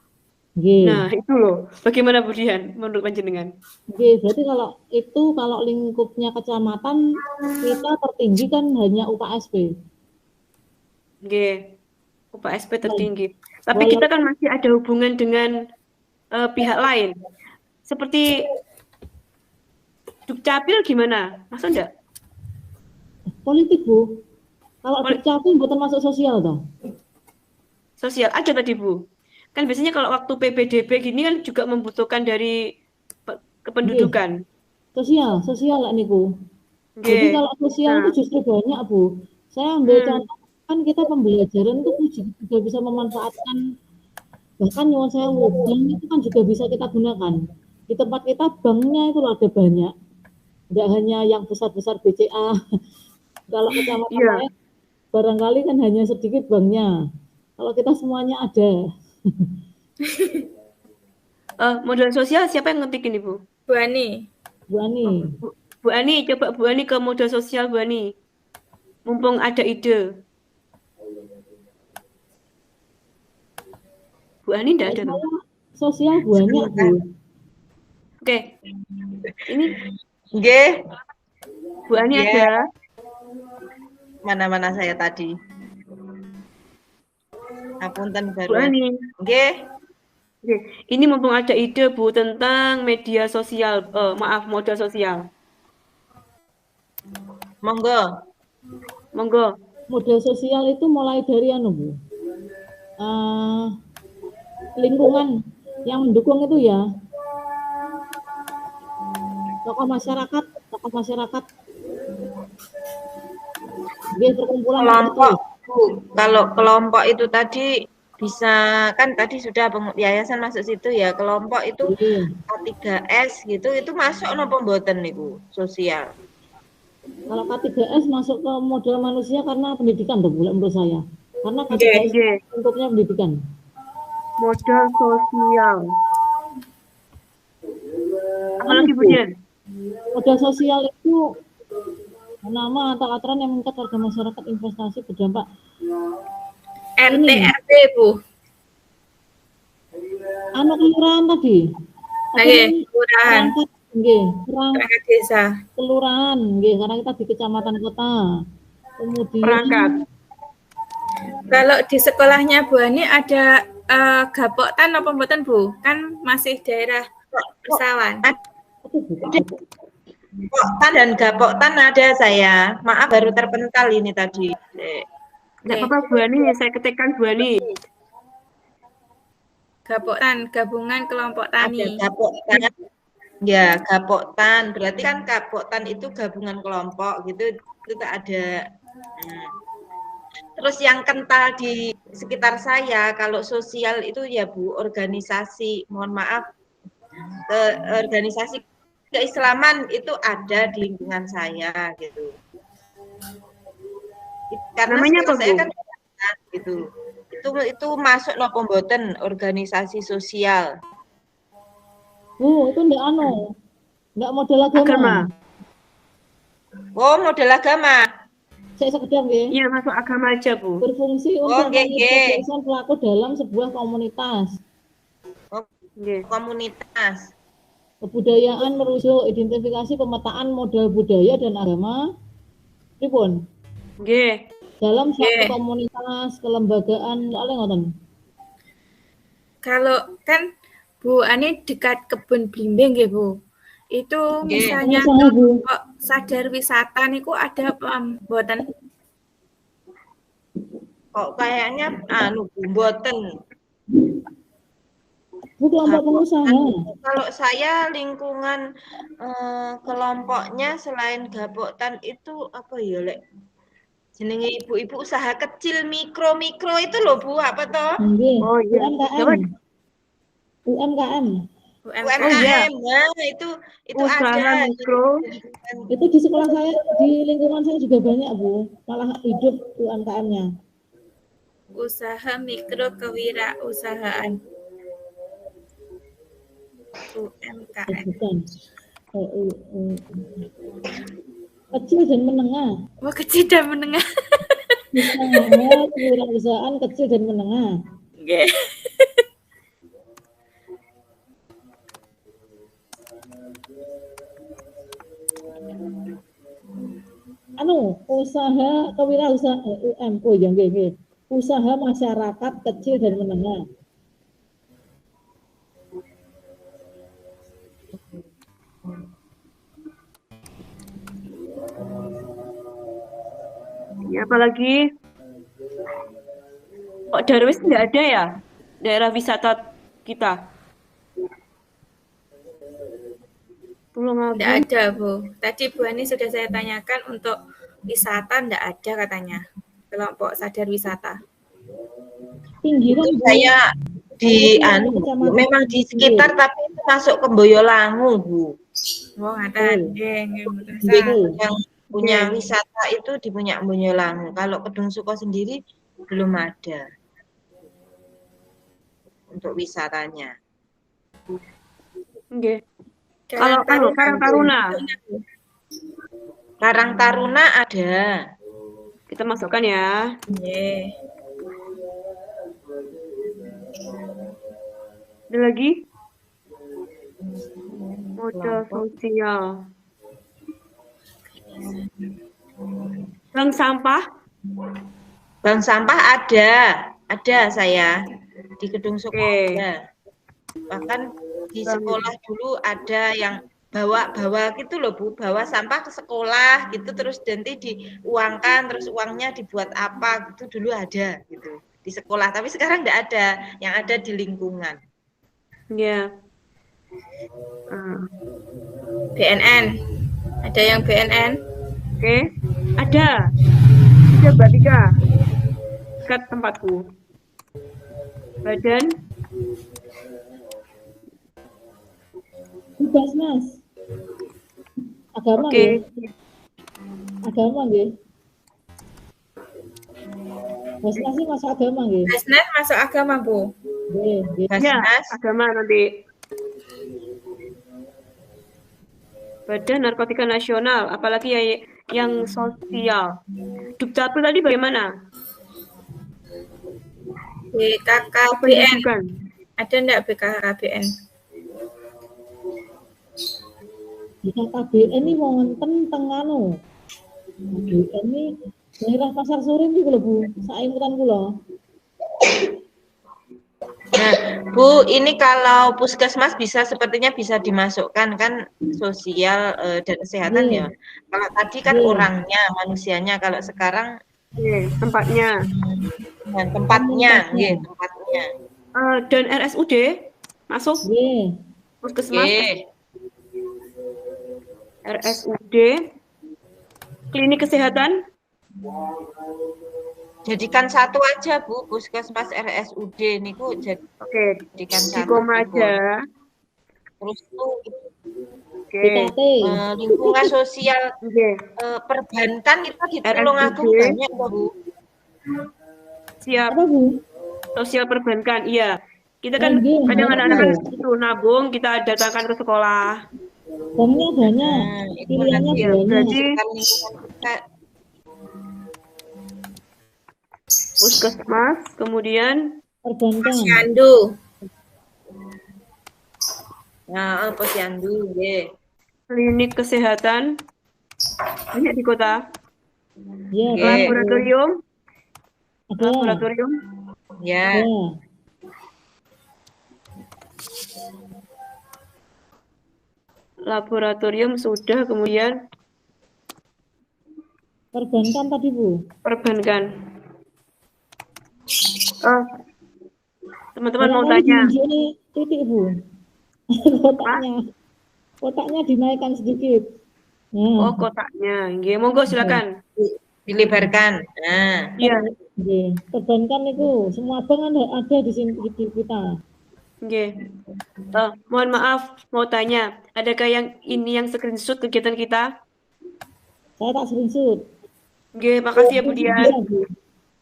Nggih. Nah, itu loh. Bagaimana Budian menurut panjenengan? Nggih, berarti kalau lingkupnya kecamatan kita tertinggi kan hanya UPSP. Oke. UPSP tertinggi. Tapi Walau kita kan masih ada hubungan dengan pihak lain. Seperti Dukcapil gimana? Masa enggak? politik Bu, kalau Dukcapil bukan masuk sosial toh? Sosial ada tadi Bu. Kan biasanya kalau waktu PPDB gini kan juga membutuhkan dari kependudukan. Sosial lah niku. Jadi Oke. kalau sosial itu justru banyak Bu. Saya ambil contoh kan kita pembelajaran itu juga bisa memanfaatkan, bahkan nyuwun saya bank itu kan juga bisa kita gunakan. Di tempat kita banknya itu ada banyak, tidak hanya yang besar-besar BCA. Kalau kecamatan lain barangkali kan hanya sedikit banknya. Kalau kita semuanya ada. Modal sosial siapa yang ngetik ini Bu? Bu Ani. Bu Ani. Bu Ani, coba Bu Ani ke modal sosial Bu Ani. Mumpung ada ide. Bu Ani enggak ada tuh. Sosial banyak Bu. Oke. Ini Nggih. Bu Ani ada. Mana-mana saya tadi. Apunten Bu baru. Ani. Nggih. Oke. Ini mumpung ada ide Bu tentang media sosial, modal sosial. Monggo. Monggo. Modal sosial itu mulai dari Bu. Lingkungan yang mendukung itu ya. Tokoh masyarakat. Dia perkumpulan kelompok. Kalau kelompok itu tadi bisa kan tadi sudah yayasan masuk situ ya, kelompok itu K3S gitu, itu masuk napa mboten niku sosial. Kalau K3S masuk ke modal manusia karena pendidikan tuh menurut saya. Karena K3S lingkupnya pendidikan. Modal sosial. Apalagi Budian? Modal sosial itu nama atau aturan yang mengikat warga masyarakat investasi berdampak. RT Bu. Anak kelurahan tadi. Kelurahan. Perangkat desa. Kelurahan, karena kita di kecamatan kota. Kemudian perangkat. Kalau di sekolahnya Bu Ani ada Gapoktan apa mboten Bu? Kan masih daerah persawan. Gapoktan dan Gapoktan ada saya. Maaf baru terpental ini tadi. Enggak apa-apa Bu Ani, saya ketikkan Bu Ani. Gapoktan, gabungan kelompok tani. Ada Gapoktan. Ya, Gapoktan. Berarti kan Gapoktan itu gabungan kelompok gitu. Itu ada. Terus yang kental di sekitar saya, kalau sosial itu ya Bu, organisasi, mohon maaf, organisasi keislaman itu ada di lingkungan saya gitu. Karena namanya apa saya Bu? Kan gitu. Itu masuk nopo mboten organisasi sosial. Bu, itu enggak model agama. Oh, model agama. Saya sekedar Iya, masuk agama aja Bu. Berfungsi untuk mengintegrasikan pelaku dalam sebuah komunitas. Komunitas. Kebudayaan merujuk identifikasi pemetaan modal budaya dan agama. Pripun? Nggih. Dalam suatu komunitas kelembagaan ngoten. Kalau kan Bu Ani dekat kebun blimbing nggih Bu. Itu Nggih. misalnya Pengusaha, Bu. kok sadar wisata niku ada apa mboten? Kok kayaknya mboten. Bu kelompok pengusaha. Kalau saya lingkungan kelompoknya selain Gapoktan itu apa ya, Lek? Jenenge ibu-ibu usaha kecil mikro itu loh Bu, apa toh? Nggih. Oh iya. UMKM. UMKM. UMKM. Oh iya. Nah, itu Usaha ada. mikro. Itu di sekolah saya, di lingkungan saya juga banyak, Bu. Malah hidup UMKM-nya. Usaha mikro kewirausahaan. UMKM. Bukan. Kecil dan menengah. Wah, kecil dan menengah. Usaha kewirausahaan kecil dan menengah. Nggih. Usaha kewirausahaan oh ya nggih. Usaha masyarakat kecil dan menengah. Ya, apalagi kok Darwis nggak ada ya daerah wisata kita? Tidak ada, Bu. Tadi Bu Ani sudah saya tanyakan untuk wisata tidak ada katanya. Kelompok sadar wisata. Pinggiran Saya di memang di sekitar tapi itu masuk ke Boyolangu, Bu. Oh, ngaten. Nggih, Yang punya wisata itu di punya Boyolangu. Kalau Kedung Suko sendiri belum ada untuk wisatanya. Oke. Kalau Karang Taruna. Karang Taruna ada. Kita masukkan ya. Nggih. Ada lagi? Modal sosial. Bank sampah? Bank sampah ada saya di Kedung Suko ada. Bahkan di sekolah dulu ada yang bawa gitu loh Bu, bawa sampah ke sekolah gitu terus nanti diuangkan terus uangnya dibuat apa gitu dulu ada gitu di sekolah, tapi sekarang enggak ada, yang ada di lingkungan. Ya. BNN. Ada yang BNN? Oke. Ada Mbak Tika. Dekat tempatku. Badan Basnas. Agama Oke. Agama nggih. Basnas sih masuk agama nggih. Basnas masuk agama, Bu. Nggih. Ya, agama nanti. Badan Narkotika Nasional, apalagi yang sosial. Dukcapil tadi bagaimana? BKKBN. Ada enggak BKKBN? BKKBN ini wonten teng anu. KBN ini daerah Pasar Sore niku lho Bu, saingutan kula. Nah, Bu, ini kalau puskesmas sepertinya bisa dimasukkan kan sosial dan kesehatan ya. Kalau tadi kan orangnya, manusianya, kalau sekarang tempatnya. Dan tempatnya. Dan RSUD masuk? Puskesmas. RSUD, klinik kesehatan. Jadikan satu aja Bu, puskesmas RSUD niku jadikan satu. Koma aja. Terus tuh lingkungan sosial perbankan itu di Tulungagung banyak Bu. Siap. Sosial perbankan, iya. Kita kan kadang anak-anak itu nabung, kita datangkan ke sekolah. Banknya banyak, pilihannya banyak. Puskesmas, kemudian Posyandu. Nah, Posyandu, klinik kesehatan banyak di kota. Ya, laboratorium. Ya. Laboratorium sudah, kemudian Perbankan tadi, Bu. perbankan. Oh, teman-teman mau Barangkali tanya. di ini titik, Bu. Kotaknya dinaikkan sedikit. Oh, Nah, kotaknya. Nggih, monggo silakan. Dilebarkan. Nah, Iya, nggih. Perbankan itu semua bank ada di sini di kita. nggih. Mohon maaf, mau tanya, adakah yang screenshot kegiatan kita? Saya tak screenshot. Nggih, makasih ya Bu Bisa, Dian. Bu.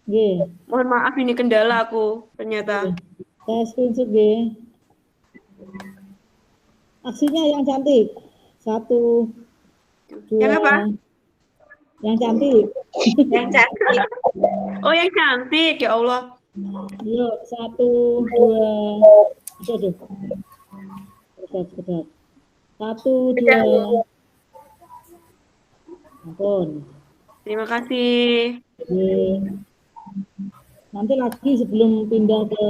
Nggih. Mohon maaf ini kendala aku ternyata. Saya screenshot, nggih. Aksinya yang cantik. 1, 2. Yang apa? Yang cantik. yang cantik. Oh, yang cantik, ya Allah. Yuk, 1, 2. Aduh. Sebentar. 1, 2. Ampun. Terima kasih. Oke. Nanti lagi sebelum pindah ke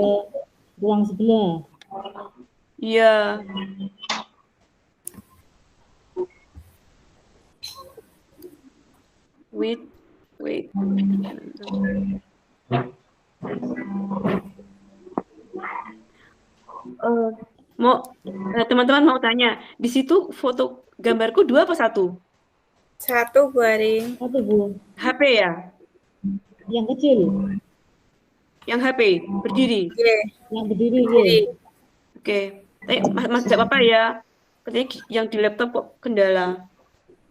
ruang sebelah. Iya. Wait. Teman-teman mau tanya, di situ foto gambarku 2 apa 1? 1, Bu Arin. 1, Bu. HP ya? Yang kecil. Yang HP berdiri. Nggih. Yang berdiri, nggih. Oke. Mas tidak apa-apa ya. Katanya yang di laptop kok kendala.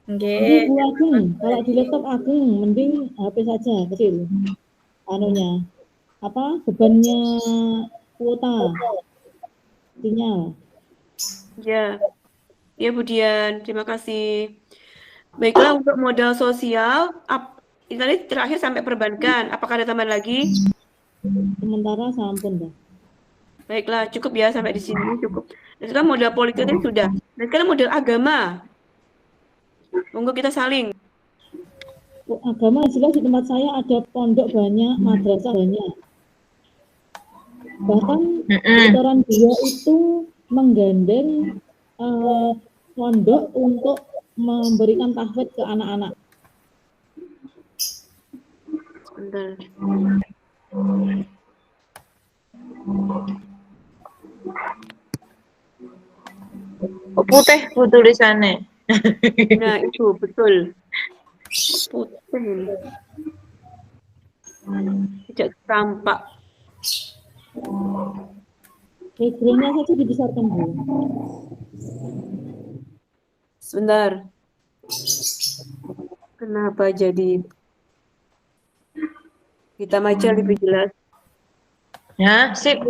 Nggih. Bu Agung, kalau di laptop Agung mending HP saja kecil. Anunya. Bebannya kuota sinyal. Ya. Ya Bu Dian, terima kasih. Baiklah, untuk modal sosial, ini tadi terakhir sampai perbankan. Apakah ada tambahan lagi? Sementara sampun, Mbak. Baiklah, cukup ya sampai di sini, cukup. Dan sekarang modal politik sudah. Dan sekarang modal agama. Monggo kita saling. Agama jelas di tempat saya ada pondok banyak, madrasah banyak. Bahkan Veteran 2 itu menggandeng pondok untuk memberikan tahfidz ke anak-anak. Sebentar. Putih Bu tulisannya. Nah, itu betul. Putih. Tidak tampak. Background-nya saja dibesarkan, Bu. Sebentar. Kenapa jadi hitam aja lebih jelas? Ya, sip.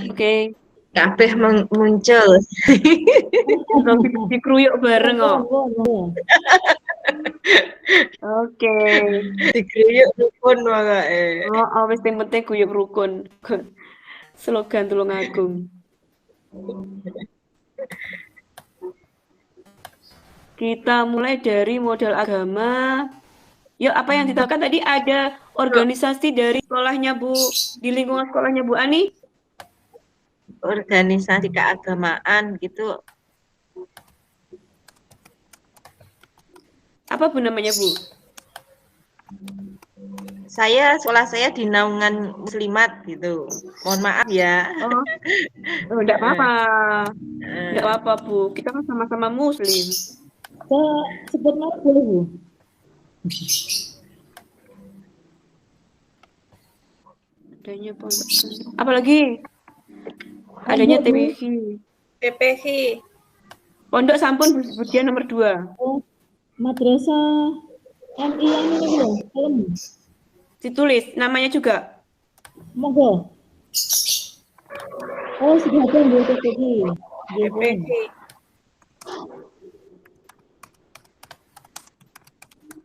Oke. Kabeh muncul. Dikeruyuk bareng kok. Oke. Dikeruyuk rukun wae. Oh, wis penting guyub rukun. Slogan Tulungagung. Kita mulai dari modal agama. Yuk, apa yang ditawarkan tadi ada organisasi dari sekolahnya Bu, di lingkungan sekolahnya Bu Ani? Organisasi keagamaan gitu. Apa Bu namanya Bu? Sekolah saya di naungan muslimat gitu. Mohon maaf ya. Oh, enggak apa-apa. Enggak apa-apa Bu, kita kan sama-sama muslim. Saya sebut nama boleh, Bu? Adanya pondok. Apalagi? Adanya TPH. Pondok Sampun Budian nomor 2. Oh, Madrasah MI yang ini ya, film. Ditulis namanya juga. Monggo. Oh, sudah ada Bu TPH.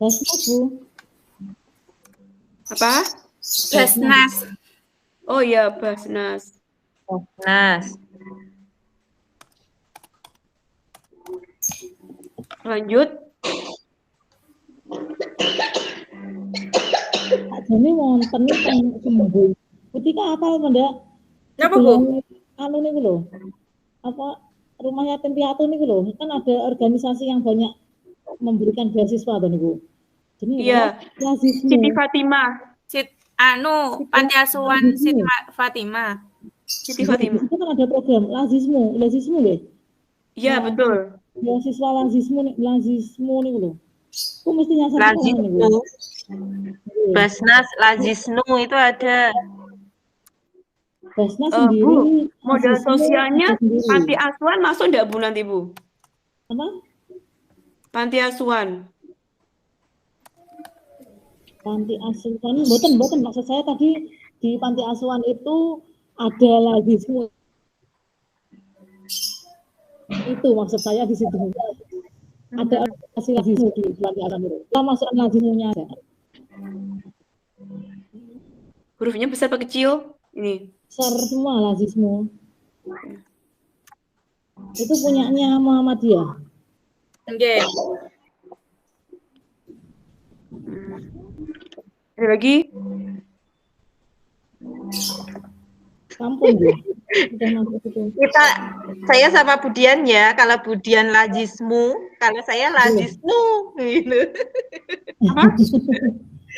Basnas, Bu. Apa? Basnas. Oh iya, Basnas. Basnas. Lanjut. Jadi wonten teng sembuh Ketika apa Mbak? Napa, Bu? Anu niku lho. Apa rumah yatim piatu niku lho, kan ada organisasi yang banyak memberikan beasiswa to niku. Jadi Iya, lazismu. Siti Fatimah. Panti asuhan Siti Fatimah. Siti Fatimah. Itu kan ada program lazismu nggih. Iya, betul. Beasiswa lazismu niku lho. Ku mesti nyasar Lazisnu. Basnas Lazisnu itu ada. Basnas Bu, sendiri. modal lazismu sosialnya ada sendiri. panti asuhan masuk enggak Bu nanti Bu? Apa? Panti asuhan. Panti asuhan mboten maksud saya tadi di panti asuhan itu ada lazismu. Itu maksud saya di situ. Ada organisasi lazismu di panti asuhan itu. Kita masukkan lazismunya aja. Hurufnya besar apa kecil? Ini. Besar semua lazismu. Itu punyanya Muhammadiyah. Nggih. Ada lagi? Kampung ya. Saya sama Budian ya. Kalau Budian Lazismu, kalau saya Lazisnu. Gitu.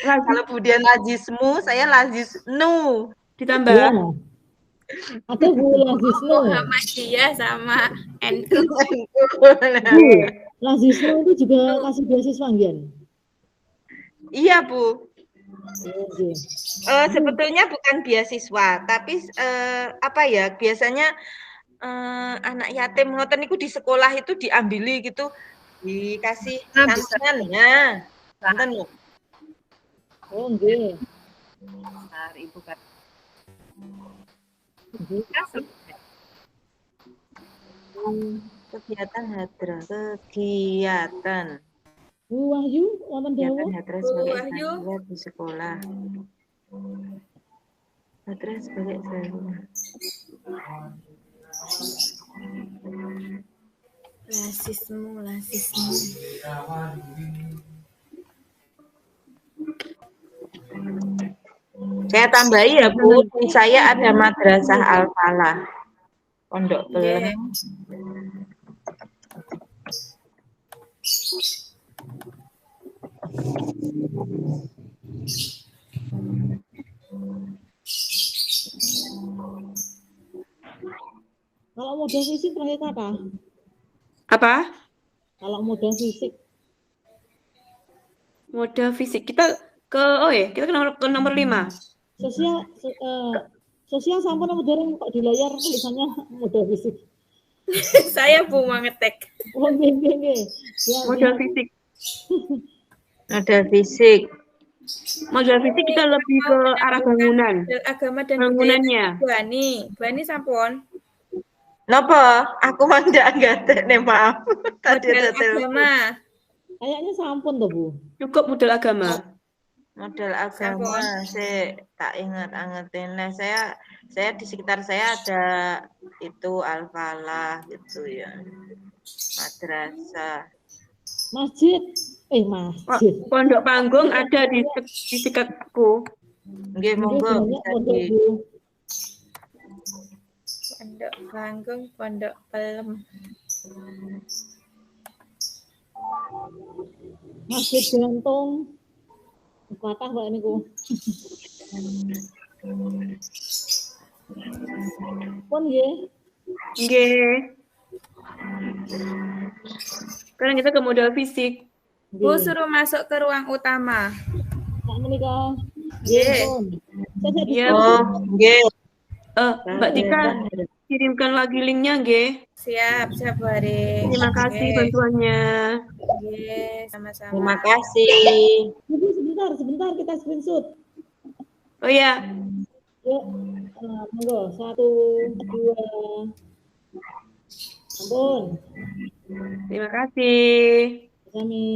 Kalau Budian Lazismu, saya Lazisnu. Ditambah. Ya. Ada Bu Lazisnu. Muhammadiyah sama NU. Lazisnu itu juga kasih beasiswa nggih? Iya, Bu. Okay. Sebetulnya bukan beasiswa, tapi apa ya? Biasanya anak yatim ngoten niku di sekolah itu diambili gitu, dikasih santunan ya. Santen lho. Oh, nggih. Bentar, Ibu kan. Kegiatan hadra, kegiatan. Bu Wahyu, wonten dawuh. Kegiatan hadra sebagai asatidz di sekolah. Hadra sebagai asatidz. Lazismu. Saya tambahi ya Bu, di saya ada Madrasah Al-Falah, Pondok Pelem. Kalau modal fisik terakhir kata? Apa? Kalau modal fisik. Modal fisik kita kita ke nomor 5. Sosial sampun modern kok di layar tulisannya modal fisik. Saya Bu mau ngetek. Oh, nggih. Ya, modal fisik. Modal fisik. Modal fisik kita lebih ke arah bangunan. Agama dan bangunannya. Bani sampun. Napa? Aku mah nggak nih, maaf. Tadi Modal ada agama. Kayaknya sampun toh, Bu. Cukup modal agama. Modal agama, saya tak ingat-ingatin. Nah, saya di sekitar saya ada itu Al-Falah gitu ya. Madrasah. Masjid. Pondok Panggung ada di dekatku. Nggih, monggo bisa di Pondok Panggung, Pondok Pelem. Masjid Gantung. Patah Mbak niku. Pun nggih. Nggih. Sekarang kita ke modal fisik. Bu suruh masuk ke ruang utama. Pak menika. Nggih. Iya. Nggih. Mbak Tika kirimkan lagi linknya nggih. Siap Bu Ari. Terima kasih bantuannya. Nggih, sama-sama. Terima kasih. Sebentar kita screenshot. Oh ya. Yuk, monggo 1, 2. Ampun. Terima kasih. Kami.